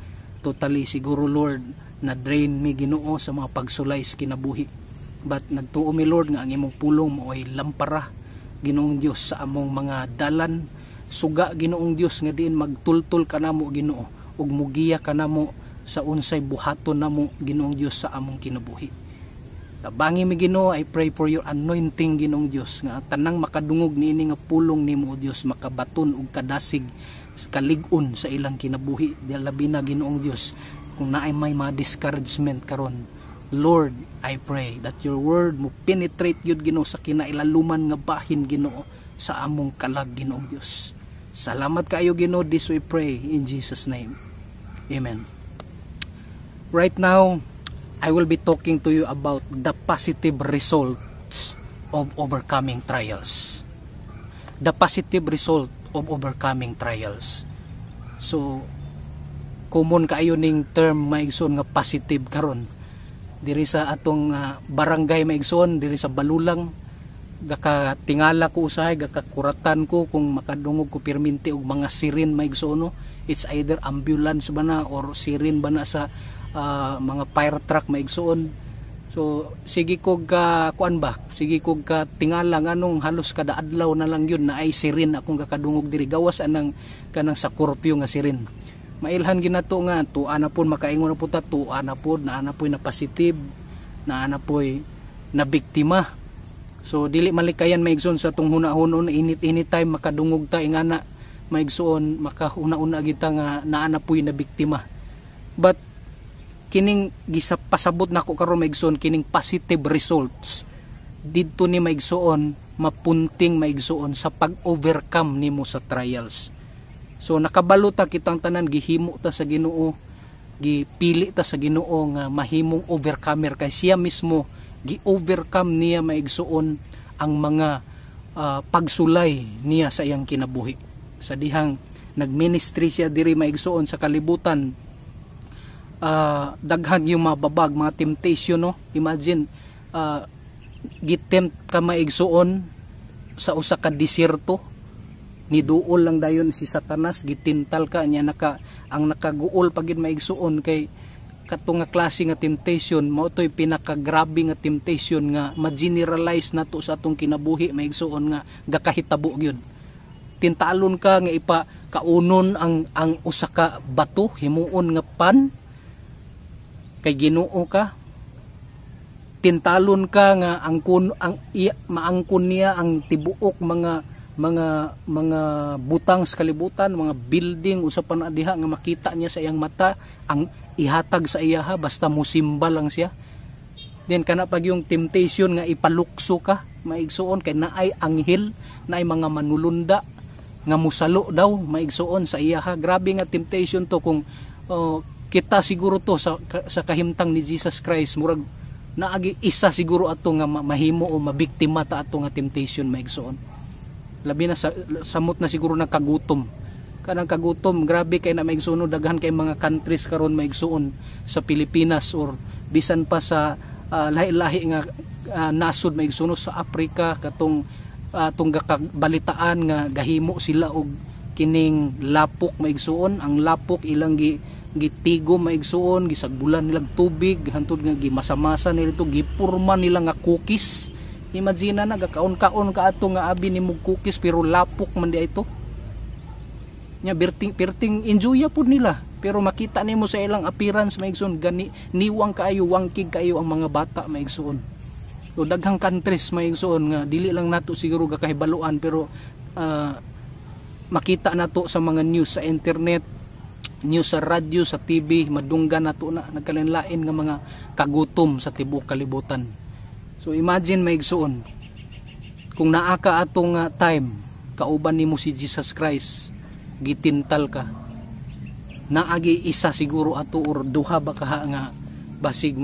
totally siguro Lord na drain mi Ginoo sa mga pagsulay sa kinabuhi. But nagtuo mi Lord nga ang imong pulong mo ay lampara Ginoong Dios sa among mga dalan, suga Ginoong Dios nga diin magtultol kanamo Ginoo ug mugiya kanamo sa unsay buhaton namo Ginoong Dios sa among kinabuhi. Tabangi mi Ginoo, I pray for your anointing Ginoong Dios nga tanang makadungog niini nga pulong nimo o Dios makabaton ug kadasig kalig-on sa ilang kinabuhi. Labi na Ginoong Dios kung naay may mga discouragement karon, Lord, I pray that your word mo penetrate yun Ginoo sa kinailaluman nga bahin Ginoo sa among kalag Ginoong Dios. Salamat kayo Ginoo, this we pray in Jesus name. Amen. Right now, I will be talking to you about the positive results of overcoming trials. The positive result of overcoming trials. So, common kayo ning term maigsoon nga positive karon. Diri sa atong barangay maigsoon, diri sa Balulang, gakatingala ko usahay, gakakuratan ko kung makadungog ko perminti og mga sirin maigsoon. No? It's either ambulance ba na or sirin ba na sa mga fire truck maigsoon. So sige kog kuan ba, sige kog tingala nganong halos kada adlaw na lang yun na ay sirin akong kakadungog diri gawas anang kanang sa curfew nga sirin. Mailhan ginato nga tuwa na pud makaingon na pud ta, tuwa na pud na ana poy na positive, na ana poy na biktima. So dili malikayan maigsoon sa tong hunahon init time makadungog ta ingana maigsoon makahuna-una kita nga naa na poy na biktima. But kining gisapasabot nako karon maigsoon kining positive results didto ni maigsoon mapunting maigsoon sa pag-overcome nimo sa trials. So nakabalo ta kitang tanan gihimo ta sa Ginoo, gipili ta sa Ginoo nga mahimong overcomer kay siya mismo gi-overcome niya maigsoon ang mga pagsulay niya sa iyang kinabuhi. Sa dihang nagministry siya diri maigsoon sa kalibutan, daghan yung mababag, mga temptation, no? Imagine, gitempt ka maigsoon sa usa ka desierto, niduol lang dayon si Satanas, gitintal ka niya ang nakaguol pagid maigsoon kay katong nga klase nga temptation mao toy pinakagrabe nga temptation nga ma-generalize nato sa atong kinabuhi maigsoon nga gakahitabo gyud. Tintalon ka nga ipakaunon ang usa ka bato himuon nga pan kay Ginoo ka. Tintalon ka nga maangkon niya ang tibuok mga butang sa kalibutan, mga building usapan na diha nga makita niya sa iyang mata, ang ihatag sa iyaha basta musimba lang siya. Then kana pag yung temptation nga ipalukso ka maigsuon kay naay anghel, naay mga manulunda nga musalo daw maigsuon sa iyaha. Grabe nga temptation to kung kita siguro to sa kahimtang ni Jesus Christ murag naagi isa siguro ato nga mahimo o mabiktima ta ato nga temptation maigsuon. Labi na samot na siguro ng kagutom. Kanang kagutom, grabe kay na maigsuon, daghan kay mga countries karon maigsuon sa Pilipinas or bisan pa sa lahi-lahi nga nasod maigsuon sa Africa katong balitaan nga gahimo sila og kining lapok maigsuon. Ang lapok ilang gitigo maigsuon, gisagbulan nilang tubig hantod nga gimasamasa nila gipurma nila nga cookies. Imagine na gakaon-kaon ka ato nga abi ni mug cookies pero lapok man di ito. Nya perting enjoy pud nila pero makita nimo sa ilang appearance maigsoon gani niwang kaayo, wangkig kaayo ang mga bata maigsoon. So daghang countries maigsoon nga dili lang nato siguro gakahibaluan pero makita nato sa mga news sa internet Nyo sa radyo, sa TV, madunggan na to na nagkalinlain nga mga kagutom sa tibok kalibutan. So imagine maigsuon, kung naa ka atong time, kauban nimo si Jesus Christ, gitintal ka, naagi isa siguro ato or duha ba ka nga basig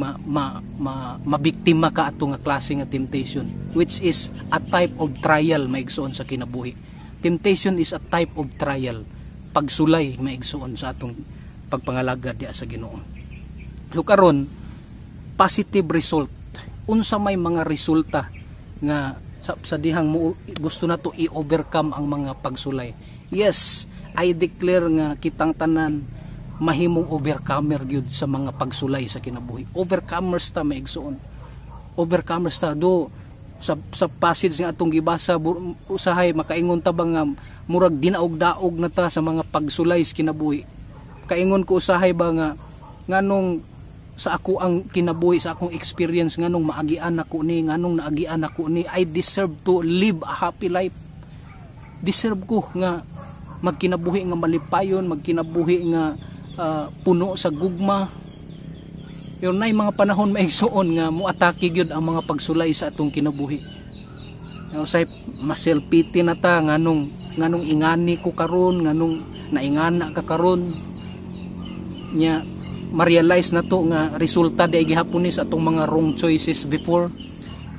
mabiktima ka ato nga klase nga temptation, which is a type of trial maigsuon sa kinabuhi. Temptation is a type of trial, pagsulay maigsuon sa atong pagpangalagad diya sa Ginoo. So karon, positive result, unsa may mga resulta nga sa dihang mo gusto na to i-overcome ang mga pagsulay. Yes, I declare nga kitang tanan mahimong overcomer gyud sa mga pagsulay sa kinabuhi. Overcomers ta maigsuon. Overcomers ta do sa passage nga atong gibasa, usahay makaingon ta ba nga murag dinaog-daog na ta sa mga pagsulay sa kinabuhi. Kaingon ko usahay ba nga nganong sa ako ang kinabuhi, sa akong experience, nganong maagian ako ni, nganong naagian ako ni, I deserve to live a happy life. Deserve ko nga magkinabuhi nga malipayon, magkinabuhi nga puno sa gugma. Pero na mga panahon maigsuon nga muatake gyud ang mga pagsulay sa atong kinabuhi. Say maselpiti na ta nganong ingani ko karon, nganong naingana ka karon nya ma-realize na to nga resulta di gihapon ni sa atong mga wrong choices before,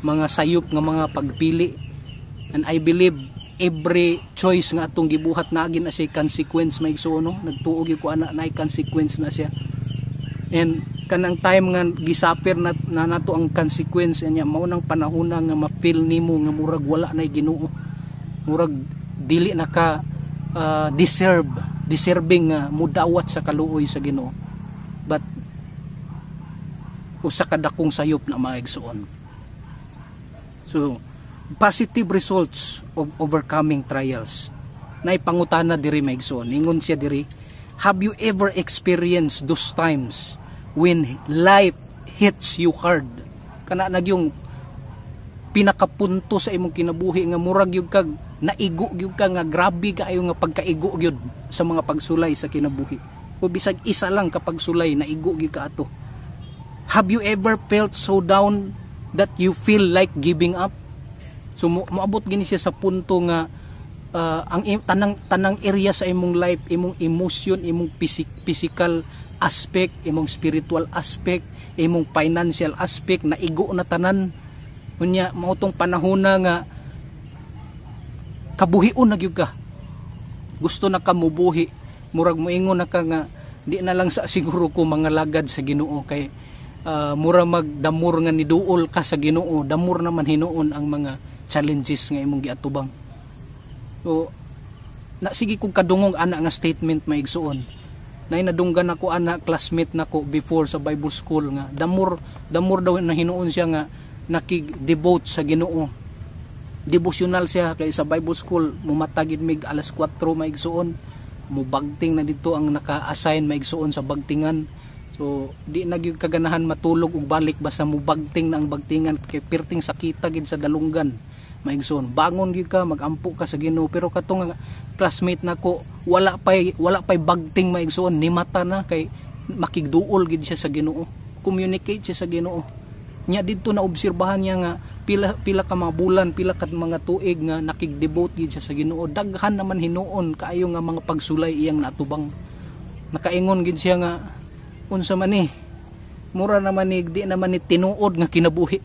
mga sayop nga mga pagpili. And I believe every choice nga atong gibuhat na agin na siya consequence maigsuon, no? Nagtuog ko ana na consequence na siya. And kanang time nga gisapir na nato ang consequence niya, mao nang panahon nga ma-feel nimo nga murag wala nay Ginoo, murag dili na ka deserving nga mudawat sa kaluoy sa Ginoo. But usa ka dakong sayop na maigsuon. So positive results of overcoming trials. Naipangutana diri maigsuon, ingon siya diri, have you ever experienced those times when life hits you hard? Kana nagyong pinakapunto sa imong kinabuhi nga murag gyud kag naigo gyud ka, nga grabe kaayo nga pagkaigo gyud sa mga pagsulay sa kinabuhi. O bisag isa lang kapag sulay naigo gyud ka ato. Have you ever felt so down that you feel like giving up? So moabot gini siya sa punto nga ang tanang area sa imong life, imong emotion, imong physical aspect, imong spiritual aspect, imong financial aspect, naigo na tanan. Unya mao tong panahon na nga kabuhion na gyud ka, gusto na ka mubuhi, murag moingon na ka nga di na lang sa siguro ko mga lagad sa Ginoo, kay mura magdamur nga niduol ka sa Ginoo, damur naman hinuon ang mga challenges nga imong giatubang. So na sige kung kadungog ana nga statement maigsuon, nay nadunggan ako ana classmate nako before sa Bible school nga damur daw na hinuon siya nga nakig-devote sa Ginoo. Devotional siya, kay sa Bible school mumatagid mig alas 4 maigsuon, mubagting na dito ang naka-assign maigsuon sa bagtingan. So di na gyud kaganahan matulog ug balik basta mubagting na ang bagtingan, kay perting sakita gid sa dalunggan maigsuon. Bangon gyud ka, magampo ka sa Ginoo. Pero katong classmate nako wala pay bagting maigsuon, ni mata na, kay makigduol gid siya sa Ginoo, communicate siya sa Ginoo. Nya dito na obserbahan niya nga pila ka mga bulan, pila ka mga tuig nga nakig-devote gid siya sa Ginoo. Daghan naman hinuon kaayo nga mga pagsulay iyang natubang. Nakaingon gid siya nga unsa man ni, mura naman ni di naman ni tinuod nga kinabuhi,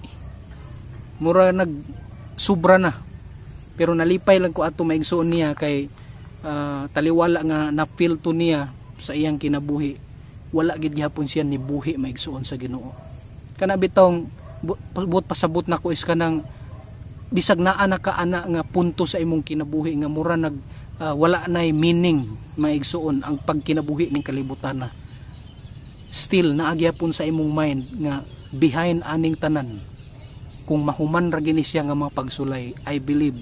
mura nag sobra na. Pero nalipay lang ko ato maigsuon niya, kay taliwala nga na feel to niya sa iyang kinabuhi, wala gid gyapon siya ni buhi maigsuon sa Ginoo. Kana bitong buot pasabot nako is kanang bisag naa na ka ana nga punto sa imong kinabuhi nga mura nag wala nay meaning maigsuon ang pagkinabuhi ning kalibutan na. Still naagyapon sa imong mind nga behind aning tanan, kung mahuman ra gini siya nga mga pagsulay, I believe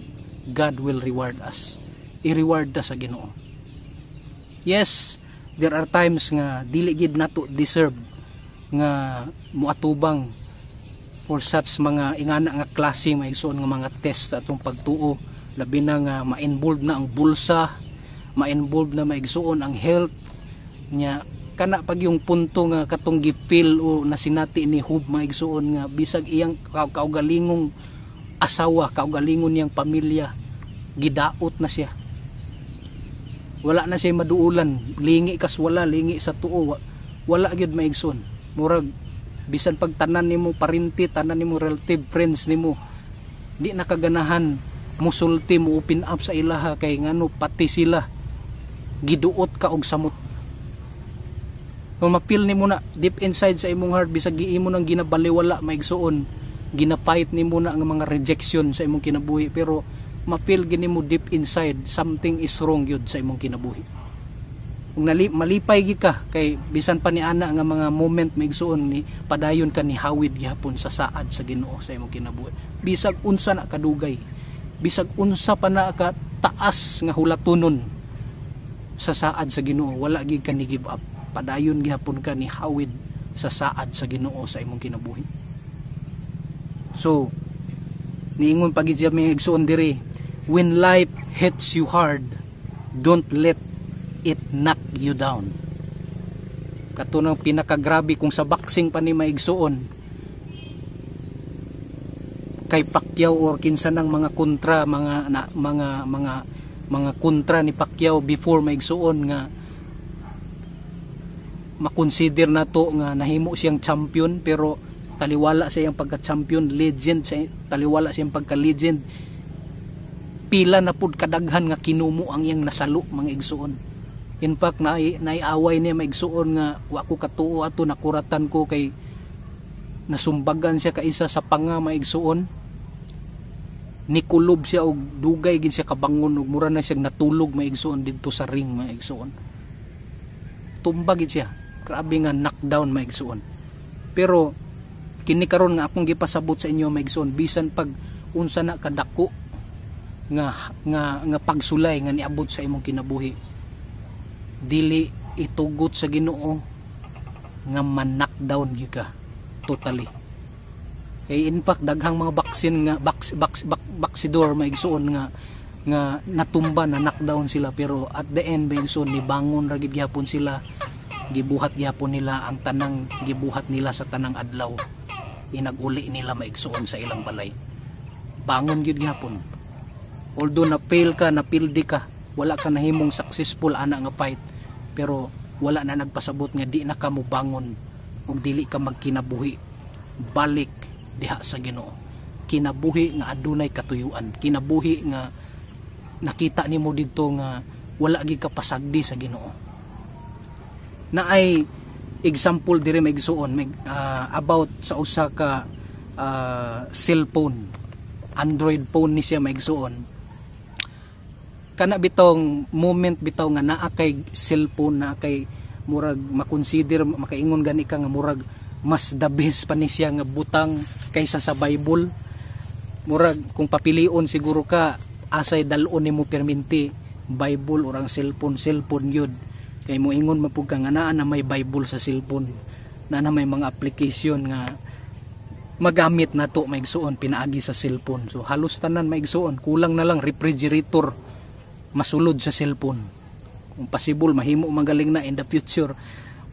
God will reward us. I-reward ta sa Ginoo. Yes, there are times nga dili gid nato deserve nga muatubang for such mga ingana nga klase maigsuon nga mga test atong pagtuo, labi na nga ma-involve na ang bulsa, ma-involve na maigsuon ang health, nya kana pag yung punto nga katong gifeel o nasinati ni Job maigsuon nga bisag iyang kaugalingong asawa, kaugalingon niyang pamilya gidaot na siya, wala na siya maduulan, lingi kas wala, lingi sa tuo, wala gyud maigsuon. Murag bisan pag tanan nimo parinti, tanan nimo relative, friends nimo di nakaganahan musulti mo open up sa ilaha kay ngano pati sila giduot ka og samot. Kung mapil nimo na deep inside sa imong heart bisag giimo nang ginabaliwala maigsuon, ginapait nimo na ang mga rejection sa imong kinabuhi, pero mapil gini mo deep inside something is wrong yun sa imong kinabuhi. Kung malipay gi ka kay bisan pa ni ana nga mga moment maigsuon ni padayon ka ni hawid gihapon sa saad sa Ginoo sa imong kinabuhi. Bisag unsa na kadugay, bisag unsa pa na ka taas nga hulatunon sa saad sa Ginoo, wala gid ka ni give up. Padayon gihapon ka ni hawid sa saad sa Ginoo sa imong kinabuhi. So niingon pagid siya may igsuon diri, when life hits you hard, don't let it knock you down. Katunang pinakagrabe kung sa boxing pa ni maigsuon kay Pacquiao or kinsa nang mga kontra, mga kontra ni Pacquiao before maigsuon nga makonsider na to nga nahimo siyang champion, pero taliwala sa iyang pagka-champion, legend sa taliwala sa iyang pagka-legend, pila na pud kadaghan nga kinumo ang iyang nasalo mga igsuon. In fact naiaway niya maigsuon nga wa ko katuo ato nakuratan ko kay nasumbagan siya kaisa sa panga maigsuon, nikulob siya og dugay gid siya kabangon ug mura na siya natulog maigsuon didto sa ring maigsuon, tumbag gid siya, grabe nga knockdown maigsuon. Pero kini karon nga akong gipasabot sa inyo maigsuon, bisan pag unsa na kadako nga pagsulay nga niabot sa imong kinabuhi, dili itugot sa Ginoo nga man-knockdown gyud ka totally. Kay in fact daghang mga baksidor maigsuon nga natumba na knockdown sila, pero at the end maigsuon ni bangon ra gid gyapon sila, gibuhat gyapon nila ang tanang gibuhat nila sa tanang adlaw, inaguli nila maigsuon sa ilang balay, bangon gyud gyapon. Although na-fail ka, napildi ka, wala ka nahimong successful ana nga fight, pero wala na nagpasabot nga di na ka mo bangon ug dili ka magkinabuhi balik diha sa Ginoo. Kinabuhi nga adunay katuyuan, kinabuhi nga nakita nimo didto nga wala gid ka pasagdi sa Ginoo. Naay example diri maigsuon about sa usa ka cellphone, Android phone ni siya maigsuon. Kana bitong moment bitaw nga naa kay cellphone, na kay murag makonsider makaingon gani ka nga murag mas the best pa ni siya nga butang kaysa sa Bible. Murag kung papilion siguro ka asay dalon nimo perminti, Bible or ang cellphone yun. Kay moingon mapug ka nga naa na may Bible sa cellphone, na may mga application nga magamit nato maigsuon pinaagi sa cellphone. So halos tanan maigsuon, kulang na lang refrigerator masulod sa cellphone. Kung possible mahimo magaling na in the future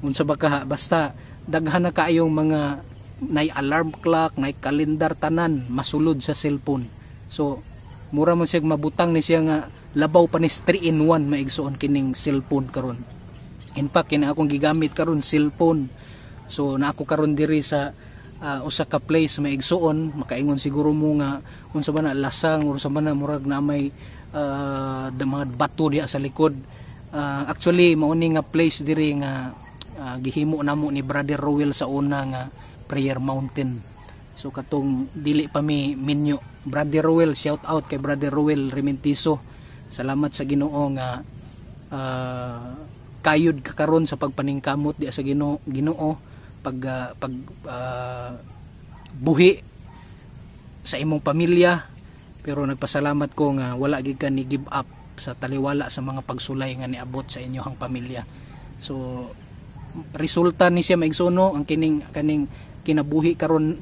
unsa ba ka, basta daghan na kaayong mga nay alarm clock, nay calendar, tanan masulod sa cellphone. So mura mo siya mabutang ni siya nga labaw pa ni 3-in-1 maigsuon kining cellphone karon. In fact kini akong gigamit karon cellphone. So na ako karon diri sa usa ka place maigsuon, makaingon siguro mo nga unsa ba na lasang or unsa ba na murag na may mga bato diha sa likod. Actually mao ni nga place diri nga gihimo namo ni Brother Rowell sa una nga Prayer Mountain. So katong dili pa mi minyo, Brother Rowell, shout out kay Brother Rowell Rementiso. Salamat sa Ginoo nga kayod ka karon sa pagpaningkamot di sa Ginoo pag buhi sa imong pamilya. Pero nagpasalamat ko nga wala gid ka ni give up sa taliwala sa mga pagsulay nga niabot sa inyohang pamilya. So resulta ni siya maigsuno ang kaning kinabuhi karon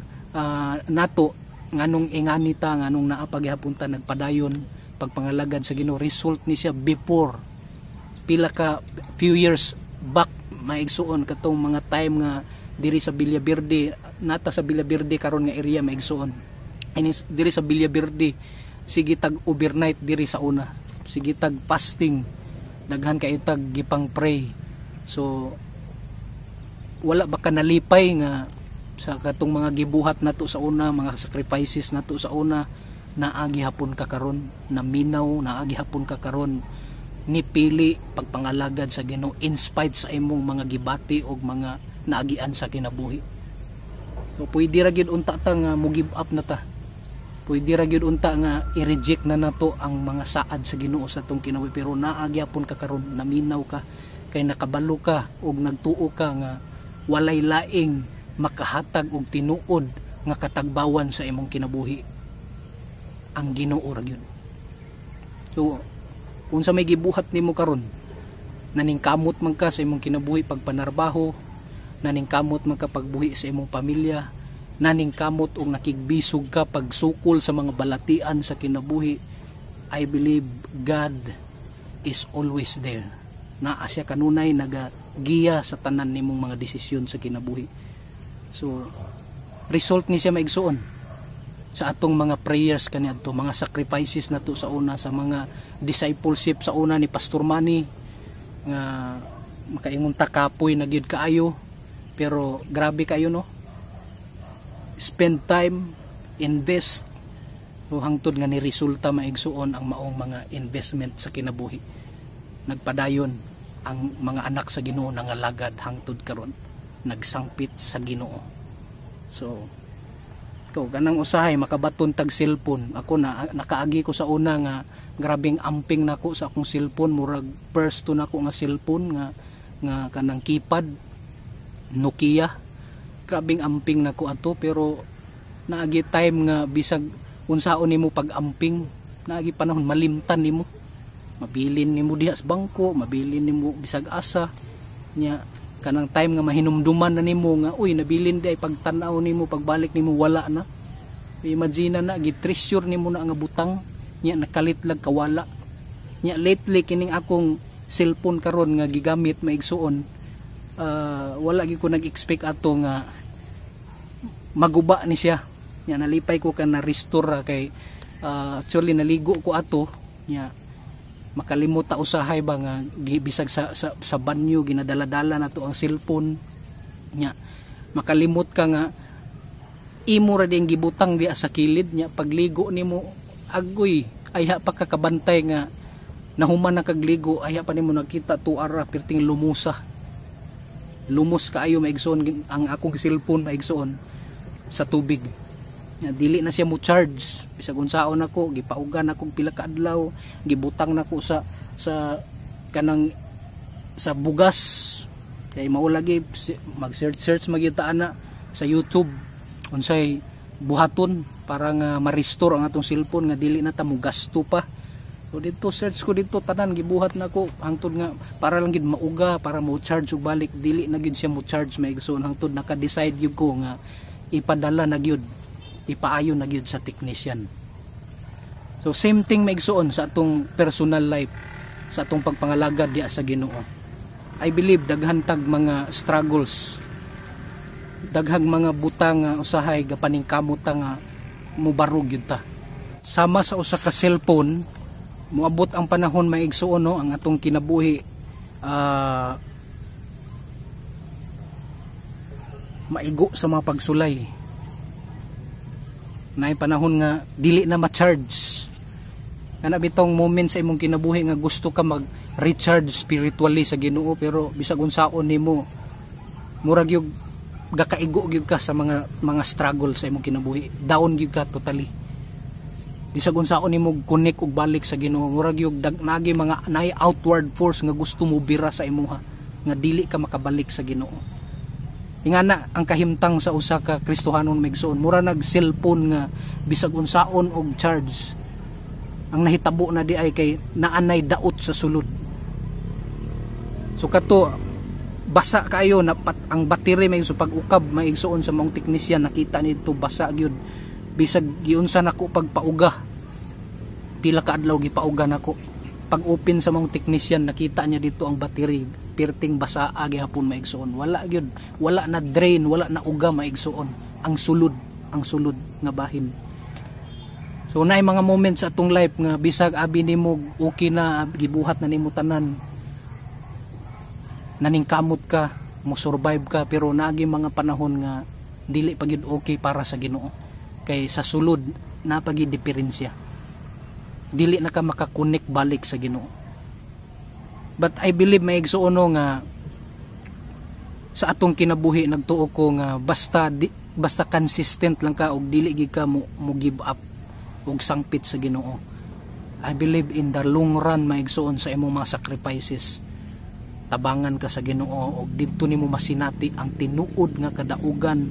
nato nganong inganita nganong naa pagihapon nagpadayon pagpangalagad sa Ginoo. Result ni siya before pila ka few years back maigsuon katong mga time nga diri sa Villa Verde, nata sa Villa Verde karon nga area maigsuon. Diri sa Villa Verde sige tag overnight diri sa una, sige tag fasting, daghan kay tag gipang pray. So wala ba ka nalipay nga sa katong mga gibuhat nato sa una, mga sacrifices nato sa una, naagi hapon ka karon, naminaw, naagi hapon ka karon nipili pagpangalagad sa Ginoo in spite sa imong mga gibati o mga naagian sa kinabuhi. So pwede ra gyud unta ta nga mo give up na ta, pwede ra gyud unta nga i-reject na nato ang mga saad sa Ginoo sa tong kinabuhi, pero naagi hapon ka karon, naminaw ka kay nakabalo ka og nagtuo ka nga walay laing makahatag og tinuod nga katagbawan sa imong kinabuhi, ang Ginoo ra gyud. So unsa may gibuhat nimo karon, naningkamot man ka sa imong kinabuhi pagpanarbaho, naningkamot man ka pagbuhi sa imong pamilya, naningkamot og nakigbisog ka pagsukol sa mga balatian sa kinabuhi, I believe God is always there. Naa siya kanunay nagagiya sa tanan nimong mga desisyon sa kinabuhi. So result ni siya maigsuon sa atong mga prayers kaniadto, mga sacrifices nato sa una, sa mga discipleship sa una ni Pastor Manny nga makaingon ta kapoy na gyud kaayo, pero grabe kayo no, spend time, invest, o hangtod nga ni resulta maigsuon ang maong mga investment sa kinabuhi. Nagpadayon ang mga anak sa Ginoo nangalagad hangtod karon nagsangpit sa Ginoo. So kanang usahay makabaton tag cellphone, ako na nakaagi ko sa una nga grabing amping nako sa akong cellphone, murag first to nako nga cellphone nga kanang keypad Nokia, grabing amping nako ato, pero naagi time nga bisag unsaon nimo pag amping, naagi panahon malimtan nimo, mabilin nimo diha sa bangko, mabilin nimo bisag asa nya. Kanang time nga mahinumduman na nimo nga uy nabilin di ay pagtanaw nimo, pagbalik nimo wala na. Imagine na gitreasure nimo na nga butang nya, nakalit lag kawala nya. Lately kining akong cellphone karon nga gigamit maigsuon, wala gyud ko nag-expect ato nga maguba ni siya nya. Nalipay ko ka na restore kay actually naligo ko ato nya, makalimot ta usahay ba nga bisag sa banyo ginadala-dala nato ang cellphone nya, makalimot ka nga imo ra ding gibutang diha sa kilid nya. Pagligo nimo agoy ayha pa kakabantay nga nahuman na kagligo, ayha pa nimo nakita tuara perting lumos kaayo maigsoon ang akong cellphone maigsoon sa tubig nya. Dili na siya mo charge, bisag unsaon ako gipaugan ako pila ka adlaw, gibutang nako sa kanang sa bugas kay mao lagi mag-search magyutaan na sa YouTube unsay buhaton para nga ma-restore ang atong cellphone nga dili na ta mo gasto pa. So dito search ko dito tanan gibuhat nako hangtod nga para lang gid mauga, para mo charge ug balik, dili na gid siya mo charge maigsoon hangtod naka-decide gyud ko nga ipadala na gyud, ipaayo na gyud sa technician. So same thing maigsuon sa atong personal life, sa atong pagpangalagad diha sa Ginoo. I believe daghan tag mga struggles, daghang mga butang nga usahay gapaningkamot ta nga mubarog gyud ta. Sama sa usa ka cellphone, moabot ang panahon maigsuon no, ang atong kinabuhi maigo sa mga pagsulay. Naay panahon nga dili na ma-charge. Kana bitong moment sa imong kinabuhi nga gusto ka mag-recharge spiritually sa Ginoo, pero bisag unsaon nimo murag yung gakaigo gyud ka sa mga struggle sa imong kinabuhi. Down gyud ka totally. Bisag unsaon nimo connect og balik sa Ginoo, murag yung nagi mga naay outward force nga gusto mo bira sa imuha nga dili ka makabalik sa Ginoo. Ingana ang kahimtang sa usa ka Kristohanon maigsoon, mura nag cellphone nga bisag unsaon og charge, ang nahitabo na di ay kay naanay daot sa sulod. So kato basa kayo na ang battery may so pag-ukab maigsoon sa mga teknisyan, nakita nito basa gyud bisag giunsa nako pagpauga, pila ka adlaw gipauga nako. Pag open sa mga teknisyan nakita niya dito ang battery perting basaa gihapon maigsuon. Wala gyud, wala na drain, wala na uga maigsuon. Ang sulod nga bahin. So naay mga moments sa atong life nga bisag abi nimo okay na, gibuhat na nimo tanan, naningkamot ka, mo survive ka, pero naagi mga panahon nga dili pa gyud okay para sa Ginoo. Kay sa sulod na pagi diferensya. Dili na ka makakonek balik sa Ginoo. But I believe maigsuon nga sa atong kinabuhi nagtuo ko nga basta consistent lang ka og dili gid ka mo give up og sangpit sa Ginoo. I believe in the long run maigsuon sa imong mga sacrifices. Tabangan ka sa Ginoo og didto nimo masinati ang tinuod nga kadaugan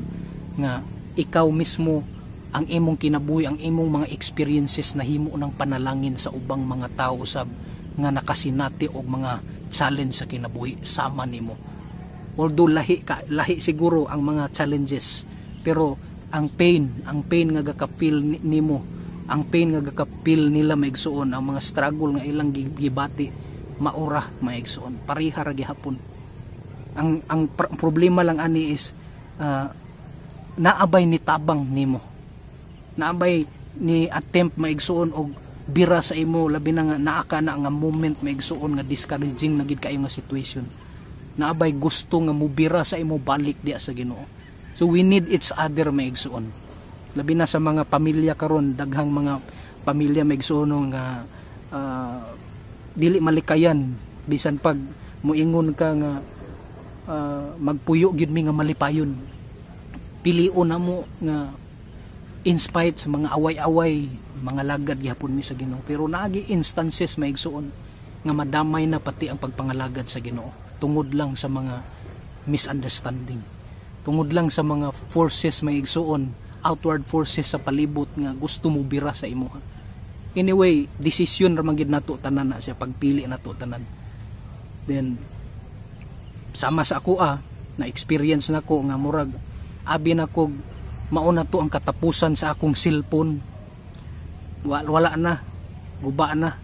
nga ikaw mismo ang imong kinabuhi, ang imong mga experiences na himo ng panalangin sa ubang mga tao usab nga nakasinati og mga challenge sa kinabuhi sama nimo. Although lahi siguro ang mga challenges, pero ang pain nga gakapil nimo, ang pain nga gakapil nila maigsuon, ang mga struggle nga ilang gibati maura maigsuon, pareha ra gihapon. Ang problema lang ani is naabay ni tabang nimo, naabay ni attempt maigsuon og bira sa imo, labi na nga naaka na nga moment maigsuon nga discouraging na gid kayo nga situation. Naabay gusto nga mubira sa imo balik diya sa Ginoo. So we need each other maigsuon. Labi na sa mga pamilya karon, daghang mga pamilya maigsuon nga dili malikayan bisan pag muingon ka nga magpuyo gid mi nga malipayon. Pilion na mo nga in spite sa mga away-away, mga lagad gihapon mi sa Ginoo, pero naagi instances maigsuon nga madamay na pati ang pagpangalagad sa Ginoo tungod lang sa mga misunderstanding, tungod lang sa mga forces maigsuon, outward forces sa palibot nga gusto mo bira sa imo. Anyway, decision ra man gid nato tanan na siya, pagpili nato tanan. Then sama sa ako na experience nako nga murag abi nako mauna to ang katapusan sa akong cellphone. Wala na, guba na,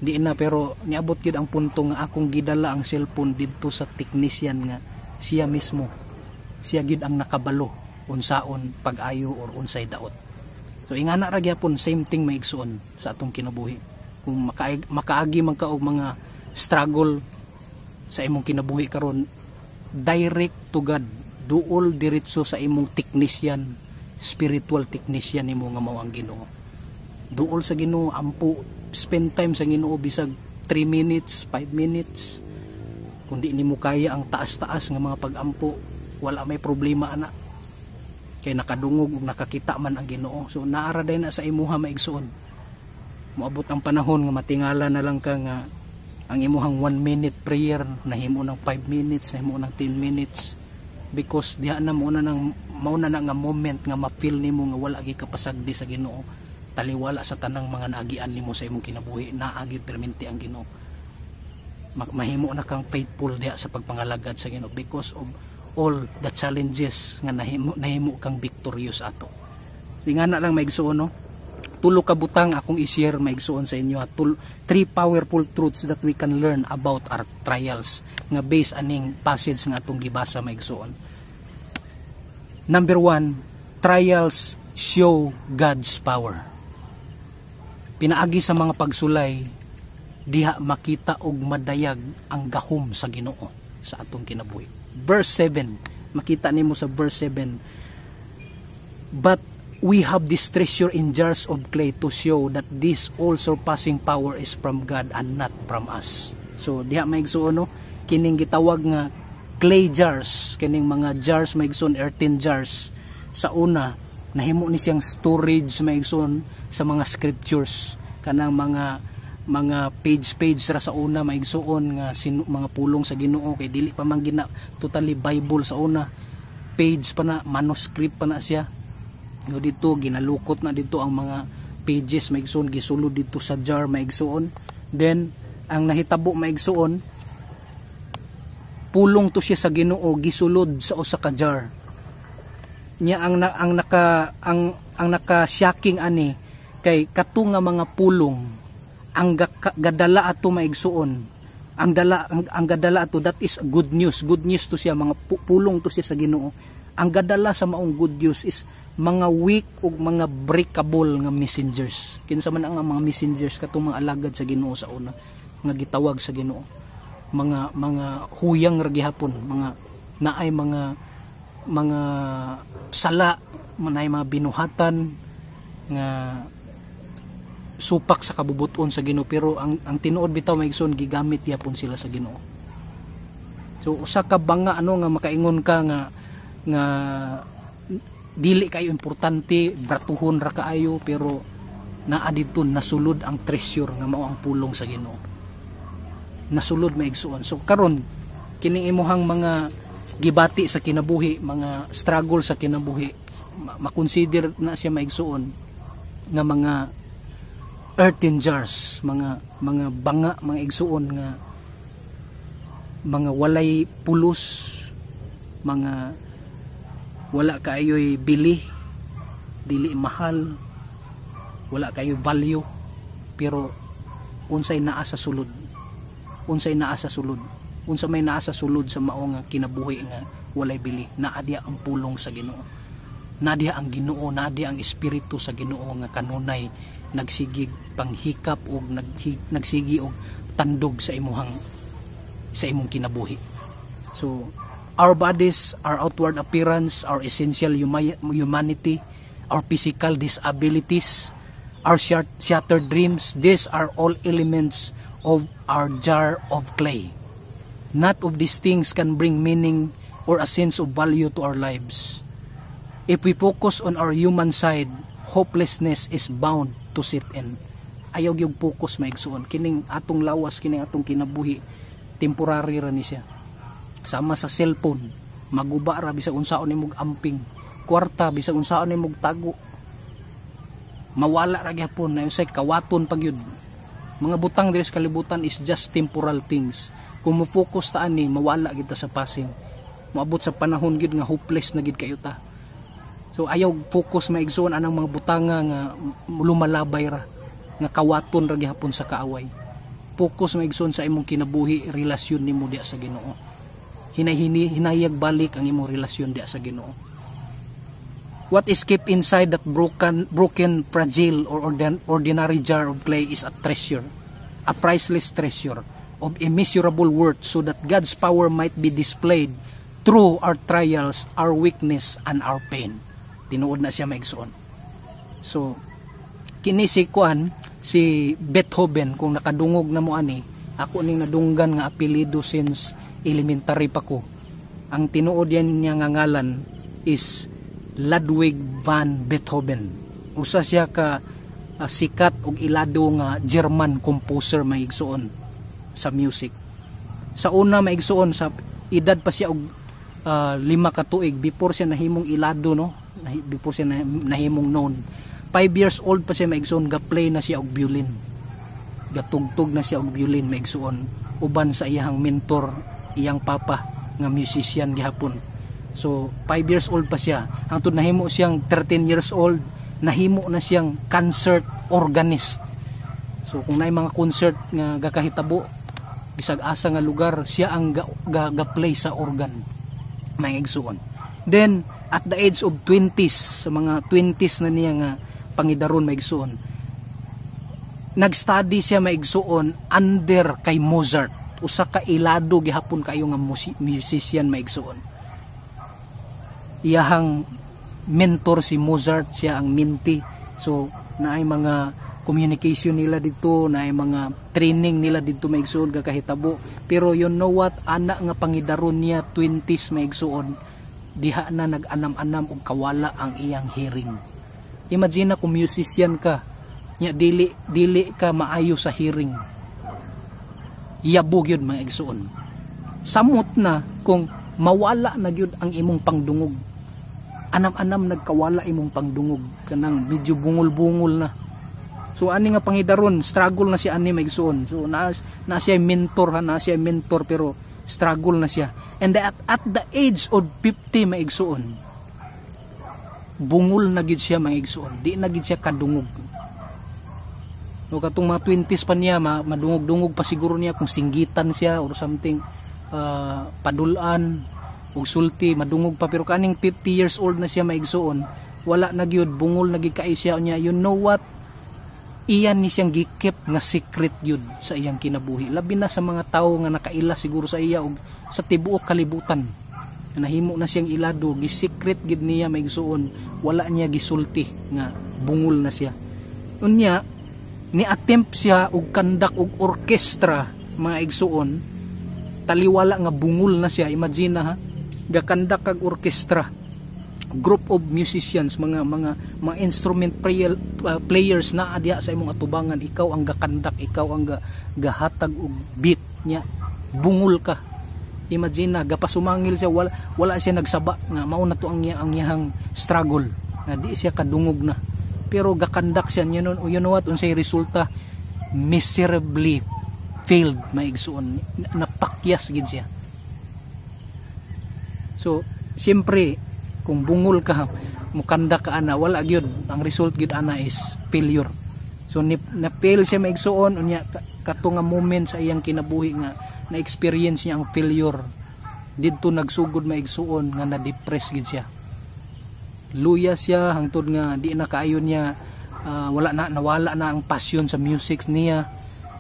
di na, pero niabot gid ang punto nga akong gidala ang cellphone didto sa technician nga siya mismo, siya gid ang nakabalo unsaon pag-ayo or unsay daot. So ingana ra gyapon, same thing maigsuon sa atong kinabuhi. Kung makaagi man ka og mga struggle sa imong kinabuhi karon, direct to God, duol diretso sa imong technician, spiritual technician nimo nga mao ang Ginoo. Duol sa Ginoo, ampo spend time sa Ginoo bisag 3 minutes, 5 minutes. Kung di nimo kaya ang taas-taas nga mga pag-ampo, wala may problema ana. Kay nakadungog ug nakakita man ang Ginoo. So naara day na sa imuha maigsuon. Moabot ang panahon nga matingala na lang ka nga ang imuhang 1 minute prayer nahimo ng 5 minutes, nahimo ng 10 minutes. Because diha na mauna na nga moment nga ma-feel nimo nga wala gyud kapasagdi sa Ginoo, taliwala sa tanang mga naagian nimo sa imong kinabuhi, naagi permanente ang Ginoo. Mahimo na kang faithful diha sa pagpangalagad sa Ginoo because of all the challenges nga nahimo kang victorious ato. Ingana lang maigsuon no. Tulo ka butang akong i-share maigsuon sa inyo, 3 powerful truths that we can learn about our trials nga based aning passage nga atong gibasa maigsuon. Number 1, trials show God's power. Pinaagi sa mga pagsulay, diha makita og madayag ang gahom sa Ginoo sa atong kinabuhi. Verse 7, makita nimo sa verse 7, but we have this treasure in jars of clay to show that this all surpassing power is from God and not from us. So diha maigsuon no, kining gitawag nga clay jars, kining mga jars maigsuon, earthen jars, sa una nahimo ni siyang storage maigsuon sa mga scriptures, kanang mga page ra sa una maigsuon nga mga pulong sa Ginoo, kay dili pa man gina totally Bible sa una, page pa na, manuscript pa na siya. No, dito ginalukot na dito ang mga pages maigsuon, gisulod dito sa jar maigsuon. Then ang nahitabo maigsuon, pulong to siya sa Ginoo, gisulod sa usa ka jar niya. Ang naka-shocking ani kay kato nga mga pulong ang gadala ato maigsuon, ang gadala ato, that is good news to siya, mga pulong to siya sa Ginoo. Ang gadala sa maong good news is mga weak ug mga breakable nga messengers. Kinsa man ang mga messengers katong mga alagad sa Ginoo sa una nga gitawag sa Ginoo, mga huyang ra gihapon, mga naay mga sala, naay mga binuhatan nga supak sa kabubuton sa Ginoo, pero ang tinuod bitaw maigsoon gigamit yapon sila sa Ginoo. So usa ka banga nga makaingon ka nga dili kayo importante, bratuhon ra kaayo, pero naa didto nasulod ang treasure nga mao ang pulong sa Ginoo. Nasulod maigsoon. So karon kining imuhang mga gibati sa kinabuhi, mga struggle sa kinabuhi, makonsider na siya maigsoon nga mga earthen jars, mga banga, mga igsuon nga mga walay pulos, mga wala kaayoy bili, dili mahal, wala kaayoy value, pero unsay naa sa sulod, unsa may naa sa sulod sa mao nga kinabuhi nga walay bili, naa diha ang pulong sa Ginoo, naa diha ang Ginoo, naa diha ang espiritu sa Ginoo nga kanunay nagsigig panghikap o nagsigi og tandog sa imong kinabuhi. So our bodies, our outward appearance, our essential humanity, our physical disabilities, our shattered dreams, these are all elements of our jar of clay. Not of these things can bring meaning or a sense of value to our lives. If we focus on our human side, hopelessness is bound to sit in. Ayaw yung focus maigsuon, kining atong lawas, kining atong kinabuhi temporary ra ni siya. Sama sa cellphone, maguba ra bisag unsaon imong amping, kwarta bisag unsaon imong tago, mawala ra gyapon, na usay kawaton pagyud. Mga butang diri sa kalibutan is just temporal things. Kung mo focus ta ani, mawala kita sa passing, moabot sa panahon gid nga hopeless na gid kayo ta. So ayaw focus maigsuon anang mga butanga nga lumalabay ra, nga kawaton ra gihapon sa kaaway. Focus maigsuon sa imong kinabuhi, relasyon nimo diha sa Ginoo. Hinayag balik ang imong relasyon diha sa Ginoo. What is kept inside that broken, fragile or ordinary jar of clay is a treasure, a priceless treasure of immeasurable worth, so that God's power might be displayed through our trials, our weakness, and our pain. Tinuod na siya maigsoon. So kini si Beethoven, kung nakadungog na mo ani, ako ning nadunggan nga apelyido since elementary pa ko. Ang tinuod yan niya nga ngalan is Ludwig van Beethoven. Usa siya ka sikat og ilado nga German composer maigsoon sa music. Sa una maigsoon, sa edad pa siya og 5 ka tuig before siya nahimong ilado, no? Before siya nahimong known. 5 years old pa siya maigsoon, ga-play na siya og violin. Gatugtog na siya og violin maigsoon. Uban sa iyang mentor, iyang papa nga musician gihapon. So 5 years old pa siya. Hangtod nahimo siyang 13 years old, nahimo na siyang concert organist. So kung naay mga concert nga gakahitabo bisag asa nga lugar, siya ang ga-play sa organ maigsuon. Then at the age of 20s, sa mga 20s na niya nga pangidaron maigsuon, nag-study siya maigsuon under kay Mozart, usa ka ilado gihapon kayo nga musician maigsuon. Iyahang mentor si Mozart, siya ang minti. So naay mga communication nila dito, naay mga training nila dito maigsuon gakahitabo. Pero you know what, ana nga pangidaron niya 20s maigsuon, diha na nag-anam-anam og kawala ang iyang hearing. Imagine kung musician ka, nya dili ka maayo sa hearing, yabog yun mga igsuon. Samot na kung mawala na gyud ang imong pangdungog, anam-anam nagkawala imong pangdungog, kanang medyo bungol-bungol na. So ani nga pangidaron, struggle na si ani mga igsuon. So na siya mentor, pero struggle na siya. And at the age of 50 maigsuon, bungol na gid siya maigsuon, di na gid siya kadungog. No, katong mga 20s pa niya, madungog-dungog pa siguro niya kung singgitan siya or something, padulan o sulti, madungog pa. Pero kaning 50 years old na siya maigsuon, wala na gyud, bungol na gikay siya niya. You know what? Iyan ni siyang gikip nga secret yun sa iyang kinabuhi. Labi na sa mga tao nga nakaila siguro sa iya o sa tibuok kalibutan. Nahimo na siyang ilado, gisikret gid niya maigsuon, wala niya gisulti nga bungol na siya. Unya, ni-attempt siya og kandak og orkestra mga igsuon, taliwala nga bungol na siya. Imagine ha, gakandak kag orkestra, group of musicians, mga instrument players na adya sa imong atubangan, ikaw ang gakandak, ikaw ang gahatag og beat niya, bungol ka. Imagine na, gapasumangil siya, wala siya nagsaba nga mao na to ang iyang struggle nga di siya kadungog na, pero gakandak siya. You know what, unsay resulta? Miserably failed maigsuon, napakyas gid siya. So siyempre kung bungol ka, mukandak ka ana, wala gyud, ang result gyud ana is failure. So na-fail siya maigsuon, unya kato nga moment sa iyang kinabuhi nga na-experience niya ang failure, didto nagsugod maigsuon nga na-depress gid siya. Luya siya hangtod nga di na kaayon niya, nawala na ang passion sa music niya.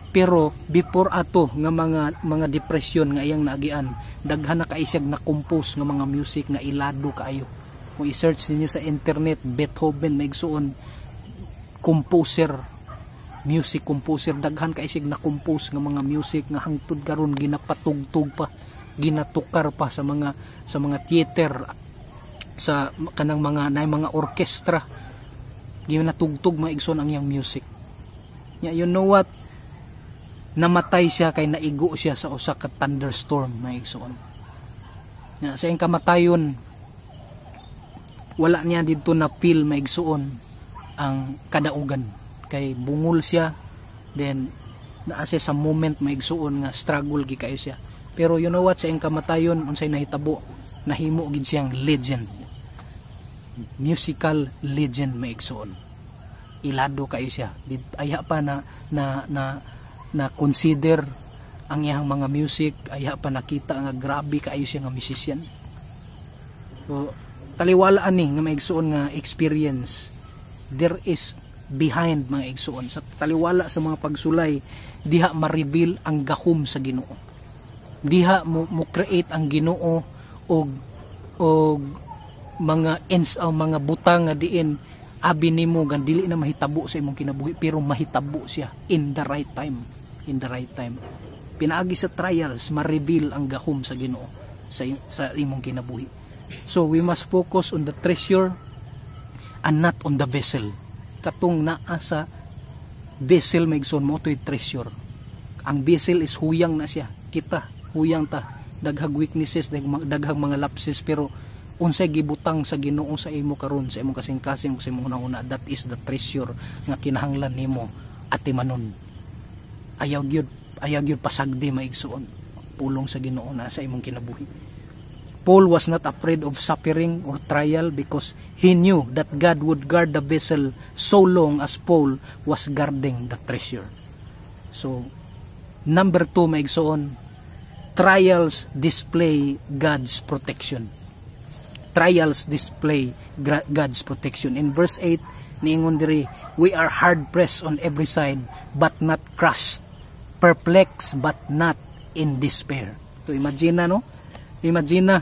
Pero before ato nga mga depression nga iyang naagian, daghan na kaisyag na compose nga mga music nga ilado kaayo. Kung i-search niyo sa internet, Beethoven maigsuon, composer, music composer, daghan kaisyag na compose nga mga music nga hangtod karon ginapatugtog pa, ginatukar pa sa mga theater, sa kanang mga orkestra, ginatugtog maigsuon ang iyang music. You know what? Namatay siya kay naigo siya sa usa ka thunderstorm maigsuon. Sa iyang kamatayon, wala niya dito na feel maigsuon ang kadaugan, kay bungol siya, then naa siya sa moment maigsuon nga struggle gi kayo siya. Pero you know what, sa iyang kamatayon unsay nahitabo? Nahimo gid siyang legend, musical legend maigsuon. Ilado kayo siya, aya pa na consider ang iyang mga music, aya pa nakita nga grabe kaayo siya nga musician. So taliwalaan ni nga maigsuon nga experience, there is behind mga igsuon. Sa taliwala sa mga pagsulay, diha ma-reveal ang gahom sa Ginoo, diha mo create ang Ginoo og mga butang nga diin abi nimo gan dili na mahitabo sa imong kinabuhi, pero mahitabo siya in the right time. Pinaagi sa trials, ma-reveal ang gahom sa Ginoo sa imong kinabuhi. So we must focus on the treasure and not on the vessel. Katong naa sa vessel maigsoon mo to'y treasure. Ang vessel is huyang na siya, kita huyang ta, daghag weaknesses, daghag mga lapses, pero unsay gibutang sa Ginoo sa imo karon, sa imong kasing-kasing, sa imong una, that is the treasure nga kinahanglan nimo atimanon. Ayaw gyud pasagdi maigsuon, pulong sa Ginoo na sa imong kinabuhi. Paul was not afraid of suffering or trial because he knew that God would guard the vessel so long as Paul was guarding the treasure. So number 2 maigsuon, trials display God's protection. Trials display God's protection. In verse 8 niingon diri, we are hard pressed on every side but not crushed, perplexed but not in despair. So imagine na, no? Imagine na,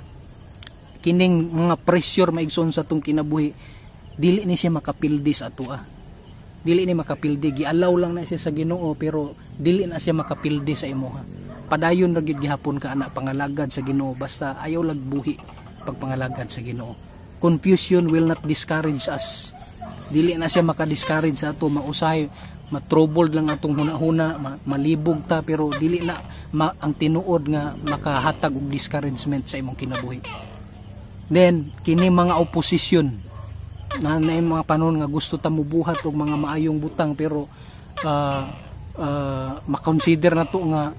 kining mga pressure maigsoon sa atong kinabuhi, dili ni siya makapildi sa atua. Dili ni makapildi, gialaw lang na siya sa Ginoo, pero dili na siya makapildi sa imuha. Padayon ra gyud gihapon ka ana pangalagad sa Ginoo, basta ayaw lagbuhi pagpangalagad sa Ginoo. Confusion will not discourage us. Dili na siya maka-discourage sa ato, mausay, matroubled lang atong hunahuna, malibog ta, pero dili na ang tinuod nga makahatag og discouragement sa imong kinabuhi. Then kini mga opposition na mga panon nga gusto ta mubuhat og mga maayong butang, pero makonsider na to nga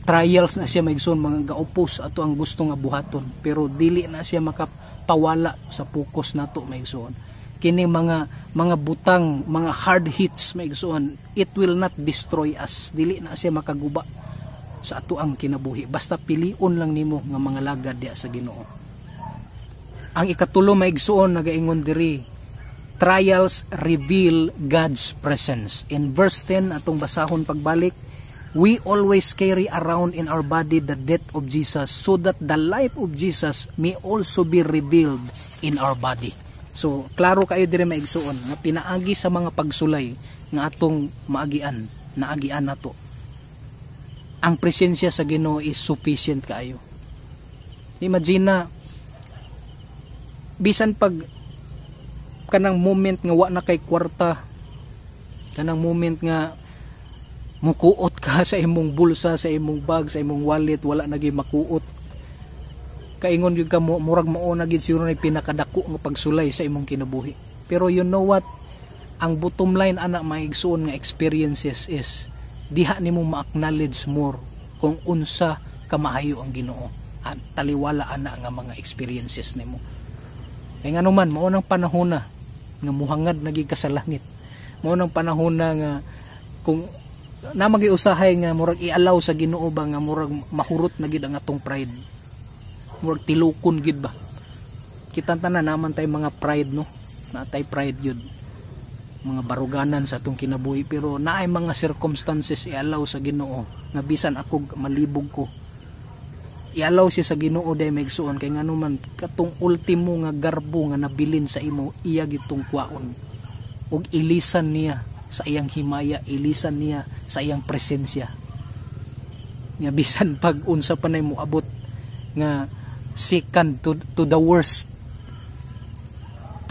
trials na siya maigsoon, mga ga-oppose ato ang gusto nga buhaton, pero dili na siya makapawala sa focus nato maigsoon. kini mga butang, mga hard hits maigsuon, it will not destroy us. Dili na siya makaguba sa ato ang kinabuhi. Basta pilion lang nimo nga mga lagad diya sa Ginoo. Ang ikatulo maigsuon nagaingon diri, trials reveal God's presence. In verse 10 atong basahon pagbalik, we always carry around in our body the death of Jesus so that the life of Jesus may also be revealed in our body. So, klaro kayo dire maigsuon nga pinaagi sa mga pagsulay nga atong maagian, naagian nato. Ang presensya sa Ginoo is sufficient kayo. Imagine na bisan pag kanang moment nga wa na kay kwarta, kanang moment nga mukuot ka sa imong bulsa, sa imong bag, sa imong wallet, wala na gyud makuot. Kaingon gyud ka mo, murag mao na gyud siguro na pinakadako nga pagsulay sa imong kinabuhi. Pero you know what? Ang bottom line ana maigsuon nga experiences is diha nimo ma-acknowledge more kung unsa kamaayo ang Ginoo. At taliwala ana nga mga experiences nimo. Kay ngano man mao nang panahon na nga muhangad naging ka sa langit. Mao nang panahon na nga kung na magiusahay nga murag i-allow sa Ginoo ba nga murag mahurot na gid ang atong pride. Murag tilukon gid ba. Kita tanan naman tay mga pride no. Natay pride yun. Mga baruganan sa atong kinabuhi, pero naay mga circumstances i-allow sa Ginoo nga bisan ako malibog ko. I-allow siya sa Ginoo day maigsuon kay ngano man katong ultimo nga garbo nga nabilin sa imo iya gitong kwaon. Ug ilisan niya sa iyang himaya, ilisan niya sa iyang presensya. Nga bisan pag unsa pa nay mo abot nga second to the worst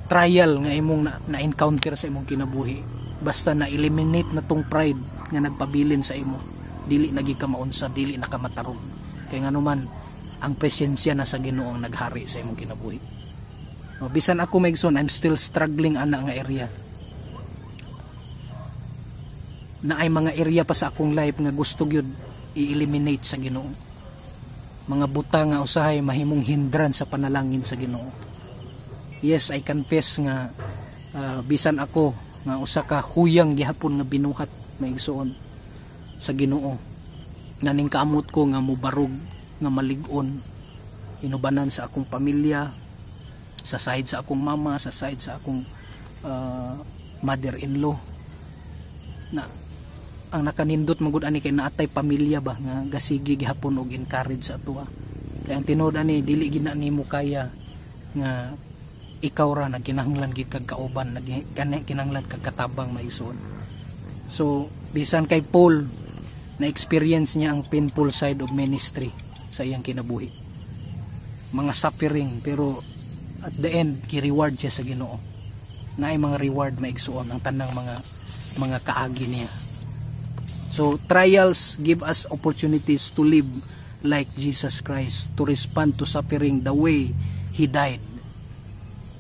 trial nga imong na-encounter sa imong kinabuhi, basta na-eliminate na tong pride nga nagpabilin sa imo, dili na gyud ka maunsa, dili na ka matarong. Kay ngano man ang presensya na sa Ginoo ang naghari sa imong kinabuhi. O, bisan ako maigsoon, I'm still struggling ana nga area. Na ay mga area pa sa akong life nga gusto gyud i-eliminate sa Ginoo. Mga buta nga usahay mahimong hindran sa panalangin sa Ginoo. Yes, I confess nga bisan ako nga usa ka huyang gihapon nga binuhat maigsoon sa Ginoo. Naning kaamot ko nga mubarog nga malig-on inubanan sa akong pamilya, sa side sa akong mama, sa side sa akong mother-in-law. Na ang nakanindot magud ani kay naatay pamilya ba nga gasigi gihapon og encourage sa ato. Kaya ang tinuod ani dili gid na nimo kaya nga ikaw ra nagkinahanglan gid kag kauban, kinahanglan kag katabang maison. So bisan kay Paul na experience niya ang painful side of ministry sa iyang kinabuhi, mga suffering, pero at the end gi-reward siya sa Ginoo. Naay mga reward maigsuon ang tanang mga kaagi niya. So trials give us opportunities to live like Jesus Christ, to respond to suffering the way He died,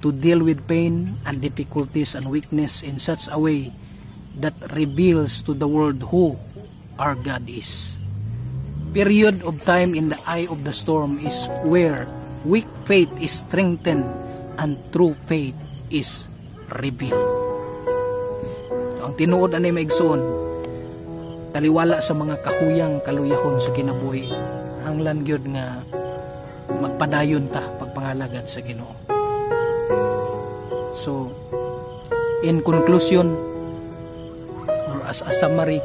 to deal with pain and difficulties and weakness in such a way that reveals to the world who our God is. Period of time in the eye of the storm is where weak faith is strengthened and true faith is revealed. Ang tinuod anay maigsoon, taliwala sa mga kahuyang kaluyahon sa kinabuhi, hanglan gyud nga magpadayon ta pagpangalagad sa Ginoo. So, in conclusion, or as a summary,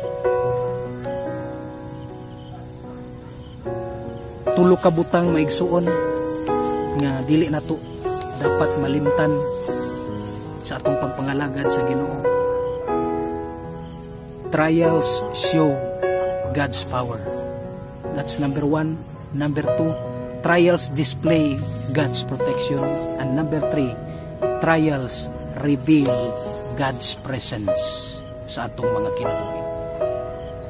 tulo ka butang maigsuon nga dili na to dapat malimtan sa atong pagpangalagad sa Ginoo. Trials show God's power. That's number 1. Number 2, trials display God's protection. And number 3, trials reveal God's presence sa atong mga kinabuhi.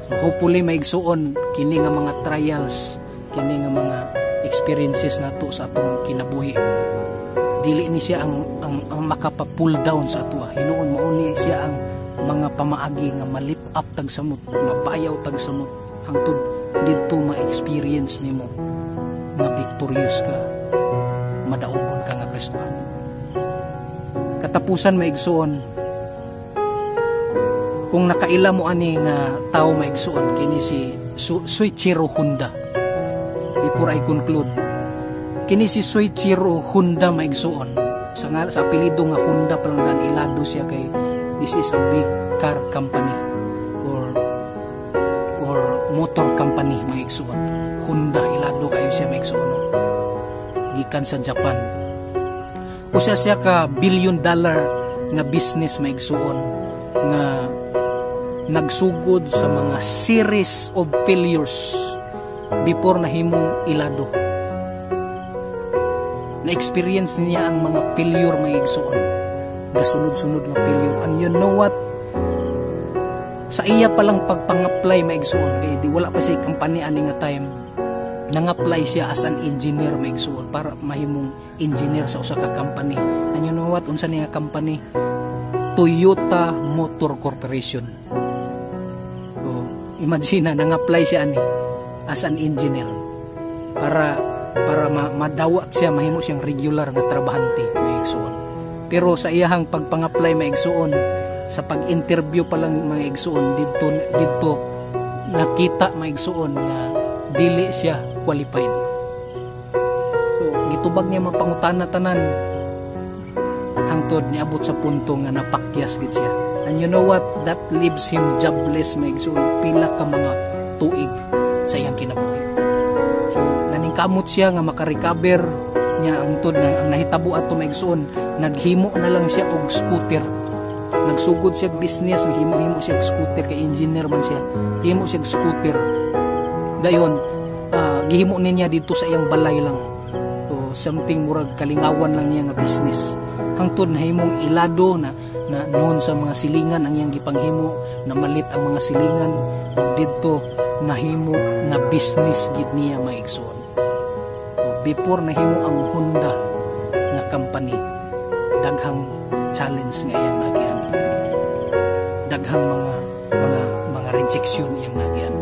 So hopefully maigsuon kini nga mga trials, kini nga mga experiences nato sa atong kinabuhi, dili ni siya ang makapa-pull down sa ato. Hinuon mao ni siya ang mga pamaagi nga malip up tag samot, mabayaw tag samot hangtod didto ma-experience nimo nga victorious ka, madaugon ka nga Kristohan. katapusan maigsuon, kung nakaila mo ani nga tao maigsuon kini si Soichiro Honda. Before I conclude, kini si Soichiro Honda maigsuon sa apelyido nga Honda pa lang dan ilado siya kay this is a big car company or motor company maigsuon. Honda ilado kayo siya maigsuon, gikan sa Japan. Usa siya ka $1 billion nga business maigsuon nga nagsugod sa mga series of failures before nahimong ilado. Na-experience niya ang mga failure maigsuon, gasunod-sunod na failure. And you know what? Sa iya palang pagpang-apply maigsuon, kay di wala pa siya company ani nga time, nang-apply siya as an engineer maigsuon para mahimong engineer sa usa ka company. And you know what? Unsa niya company? Toyota Motor Corporation. Imagine na nang-apply siya ani as an engineer para madawat siya, mahimo siyang regular nga trabahante maigsuon. Pero sa iyahang pagpang-apply maigsuon, sa pag-interview pa lang maigsuon didto nakita maigsuon nga dili siya qualified. So gitubag niya mapangutana tanan hangtod niabot sa punto nga napakyas gid siya. And you know what? That leaves him jobless maigsuon pila ka mga tuig sa iyang kinabuhi. So naningkamot siya nga makarecover niya hangtod na ang nahitabo ato maigsuon, naghimo na lang siya og scooter. Nagsugod siya business, himo siya scooter kay engineer man siya. Himo siya scooter. Dayon gihimo niya dito sa iyang balay lang. So something murag kalingawan lang niya nga business. Hangtod na himong ilado na noon sa mga silingan ang iyang gipanghimo, na malit ang mga silingan ug didto nahimo nga business gid niya maigsuon. So, before nahimo ang Honda nga company, daghang challenge nga iyang nagian, daghang mga rejection iyang nagian.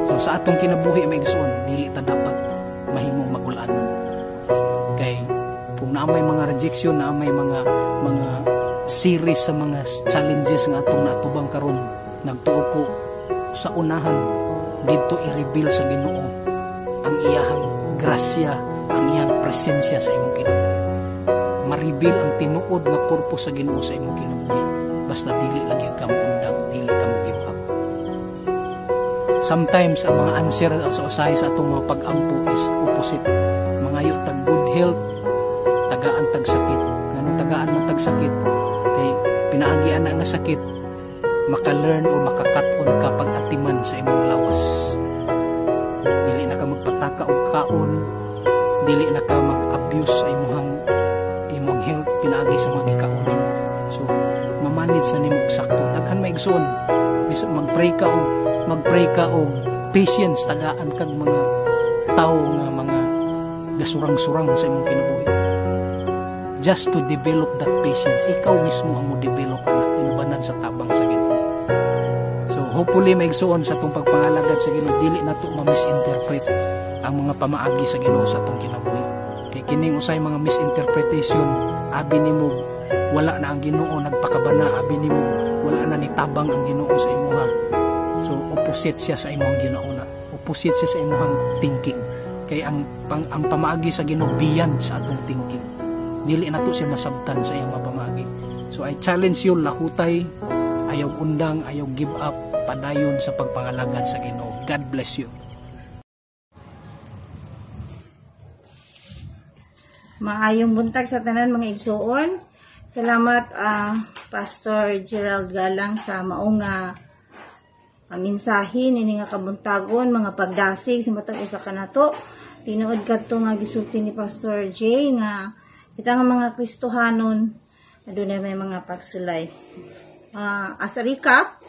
So sa atong kinabuhi maigsuon, dili ta dapat mahimong magulan. Kay kung naamay mga rejection, naamay mga series sa mga challenges nga atong natubang karon, nagtuo ko sa unahan didto i-reveal sa Ginoo ang iyahang grasya, ang iyang presensya sa imong kinabuhi. Ma-reveal ang tinuod nga purpose sa Ginoo sa imong kinabuhi. Basta dili lagi ka mo undang, dili ka mo give up. Sometimes ang mga answer sa usahay sa atong mga pag-ampo is opposite. Mangayo tag good health, tagaan tag sakit. Ngano tagaan man tag sakit? Kay pinaagian na nga sakit, maka-learn o makakat-on ka pag-atiman sa imong lawas. Dili na ka magpataka og kaon, dili na ka mag-abuse sa imong health pinaagi sa mga gikaon nimo. So mamanage sa nimo sakto. Daghan maigsoon, bisag magpray ka og patience, tagaan kag mga tao nga mga gasurang-surang sa imong kinabuhi. Just to develop that patience, ikaw mismo ang mo develop na inubanan sa tabang sa Ginoo. So hopefully maigsuon sa tong pagpangalagad sa Ginoo, dili nato ma-misinterpret ang mga pamaagi sa Ginoo sa atong kinabuhi. Kay kining usay mga misinterpretation, abi nimo wala na ang Ginoo nagpakabana, abi nimo wala na nitabang ang Ginoo sa imuha. So opposite siya sa imong Ginoo na, opposite siya sa imong thinking. Kay ang pamaagi sa Ginoo beyond sa atong thinking. Dili na to siya masabtan sa iyang mapamagi. So I challenge you, lahutay, ayaw undang, ayaw give up, padayon sa pagpangalagad sa Ginoo. God bless you. Maayong buntag sa tanan mga igsuon. Salamat Pastor Gerald Galang sa maong mensahe nini nga kabuntagon, mga pagdasig sa matag usa kanato. Tinuod kadto nga gisulti ni Pastor J nga kita nga mga Kristohanon adunay may mga pagsulay. As a recap,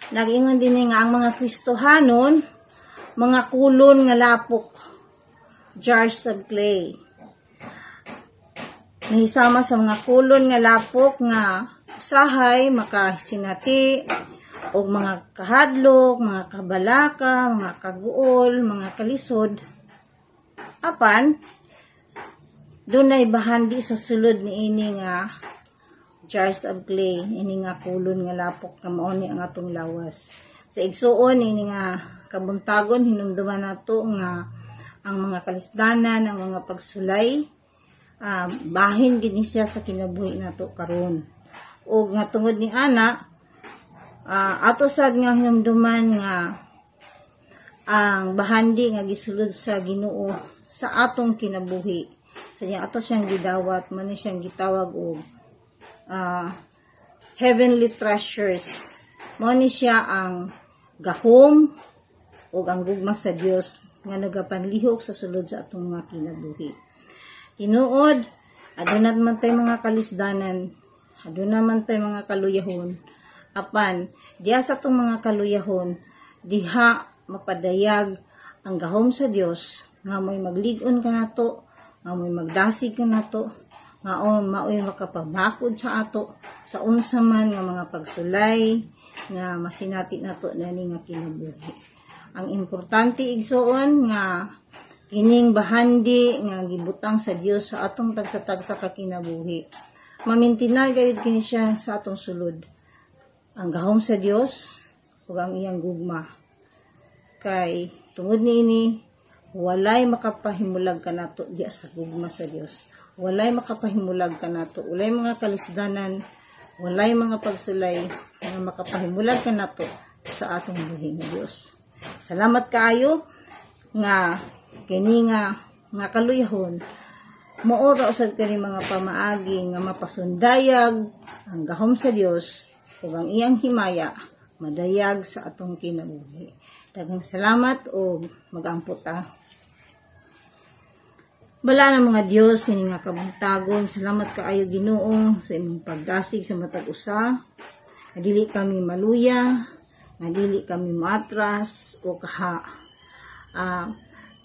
nag-ingon din nga ang mga Kristohanon mga kulon nga lapok, jars of clay. Nahisama sa mga kulon nga lapok nga usahay makasinati og mga kahadlok, mga kabalaka, mga kaguol, mga kalisod. Apan dunay bahandi sa sulod ni ini nga jars of clay, ini nga kulon nga lapok nga mao ni ang atong lawas. Sa igsuon ini nga kabuntagon hinumduman nato nga ang mga kalisdanan, ang mga pagsulay, bahin gini siya sa kinabuhi nato karon. O nga tungod ni ana, ato sad nga hinumduman nga ang bahandi nga gisulod sa Ginoo sa atong kinabuhi. Sa niya ato siyang gidawat, man siyang gitawag og heavenly treasures. Mao ni siya ang gahom ug ang gugma sa Dios nga nagapanlihok sa sulod sa atong mga kinabuhi. Tinuod, aduna man tay mga kalisdanan, aduna man tay mga kaluyahon. Apan, diya sa atong mga kaluyahon, diha mapadayag ang gahom sa Dios nga mo'y maglig-on ka nato, nga mo'y magdasig ka nato, nga mao'y makapabakod sa ato sa unsa man nga mga pagsulay nga masinati nato nani nga kinabuhi. Ang importante igsuon nga kining bahandi nga gibutang sa Dios sa atong tagsa-tagsa ka kinabuhi. Mamintinar gayud kini siya sa atong sulod. Ang gahom sa Dios ug ang iyang gugma. Kay tungod niini walay makapahimulag kanato diya sa gugma sa Dios. Walay makapahimulag kanato, walay mga kalisdanan, walay mga pagsulay nga makapahimulag kanato sa atong buhi nga Dios. Salamat kaayo nga kini nga kaluyahon maura usab kani mga pamaagi nga mapasundayag ang gahom sa Dios ug ang iyang himaya madayag sa atong kinabuhi. Daghang salamat o mag-ampot ta. Bala na mga Dios ini nga kabuntagon, salamat kaayo Ginoo sa imong pagdasig sa matag usa. Nga dili kami maluya, nga dili kami matras o kaha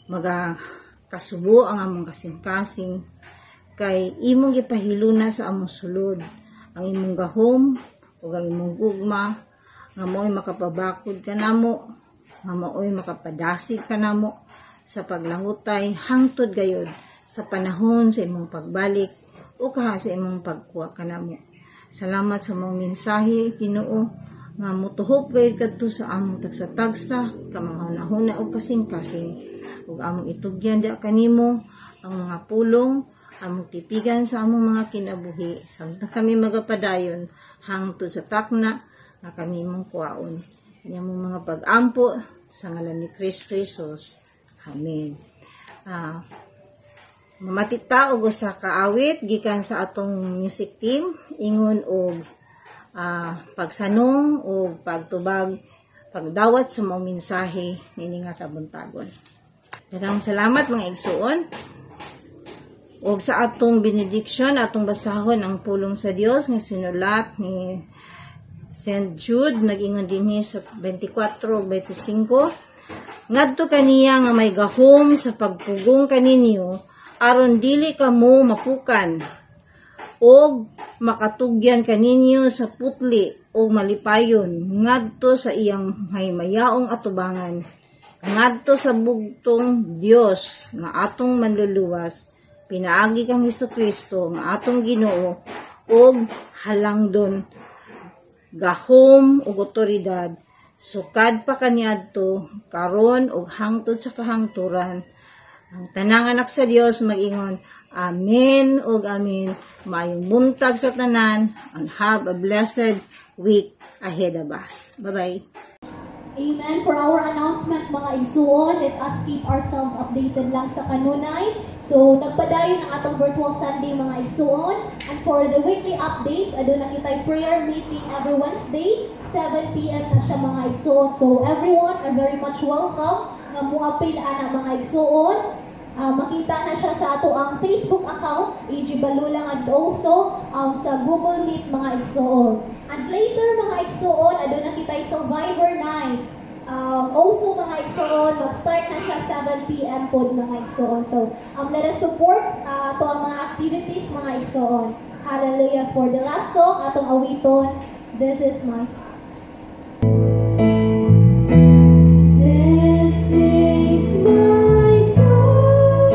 magakasubo ang among kasing-kasing kay imong gipahiluna sa among sulod ang imong gahom ug ang imong gugma nga mo'y makapabakod kanamo, nga mo'y makapadasig kanamo sa paglangutay hangtod gayud sa panahon sa imong pagbalik o kaha sa imong pagkuha kanamo. Salamat sa mong mensahe Ginoo nga mutuhop gayud kadto sa among tagsa-tagsa kamanghuna-huna o kasing-kasing ug among itugyan da kanimo ang mga pulong among tipigan sa among mga kinabuhi samtang kami magapadayon hangtod sa takna nga kami mong kuwaon. Kanya mong mga pag-ampo sa ngalan ni Kristo Jesus. Amen. Mamatita og usa ka awit gikan sa atong music team ingon og pagsanong o pagtubag pagdawat sa mga mensahe nini nga kabuntagon. Daghang salamat mga igsuon. Og sa atong benediction atong basahon ang pulong sa Dios nga sinulat ni St. Jude nag-ingon dinhi sa 24:25 ngadto kaniya nga may gahom sa pagpugong kaninyo aron dili kamo mapukan og makatugyan kaninyo sa putli o malipayon ngadto sa iyang haymayaong atubangan ngadto sa bugtong Dios nga atong manluluwas pinaagi kang Hesukristo nga atong Ginoo og halangdon gahom ug otoridad sukad pa kaniadto karon ug hangtod sa kahangturan. Ang tanang anak sa Dios mag-ingon amen ug amen. Maayong buntag sa tanan and have a blessed week ahead of us. Bye-bye. Amen. For our announcement, mga igsuon, let us keep ourselves updated lang sa kanunay. So, nagpadayon ang atong virtual Sunday, mga igsuon. And for the weekly updates, adun na kita'y prayer meeting every Wednesday, 7 p.m. na siya, mga igsuon. So, everyone are very much welcome na muapil na mga igsuon. Makita na siya sa ato ang Facebook account, AG Balulang, and also sa Google Meet, mga igsuon. And later, mga igsuon, adun na kita'y Survivor Night. Also, mga igsuon, mag-start na siya 7 p.m. po, mga igsuon. So, let us support to ang mga activities, mga igsuon. Hallelujah. For the last song, atong awiton, This is my song. This is my song.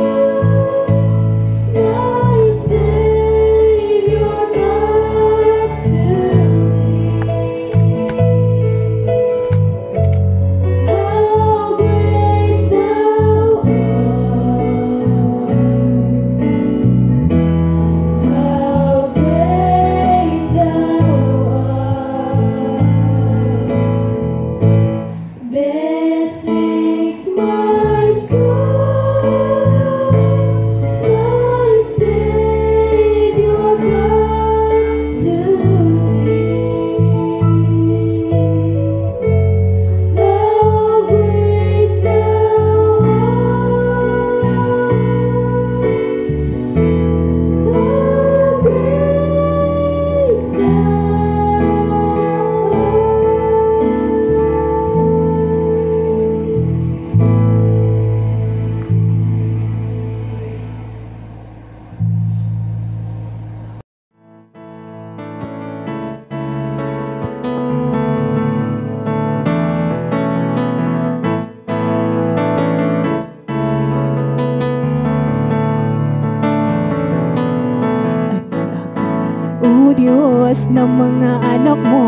O Diyos ng mga anak mo.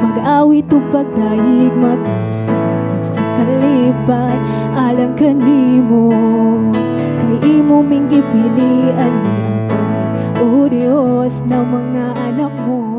Mag-awit o pagdaig, mag-asaya sa kalipay, alang kanimo. Kay imo ming gipilian ni ang kami, O Diyos ng mga anak mo.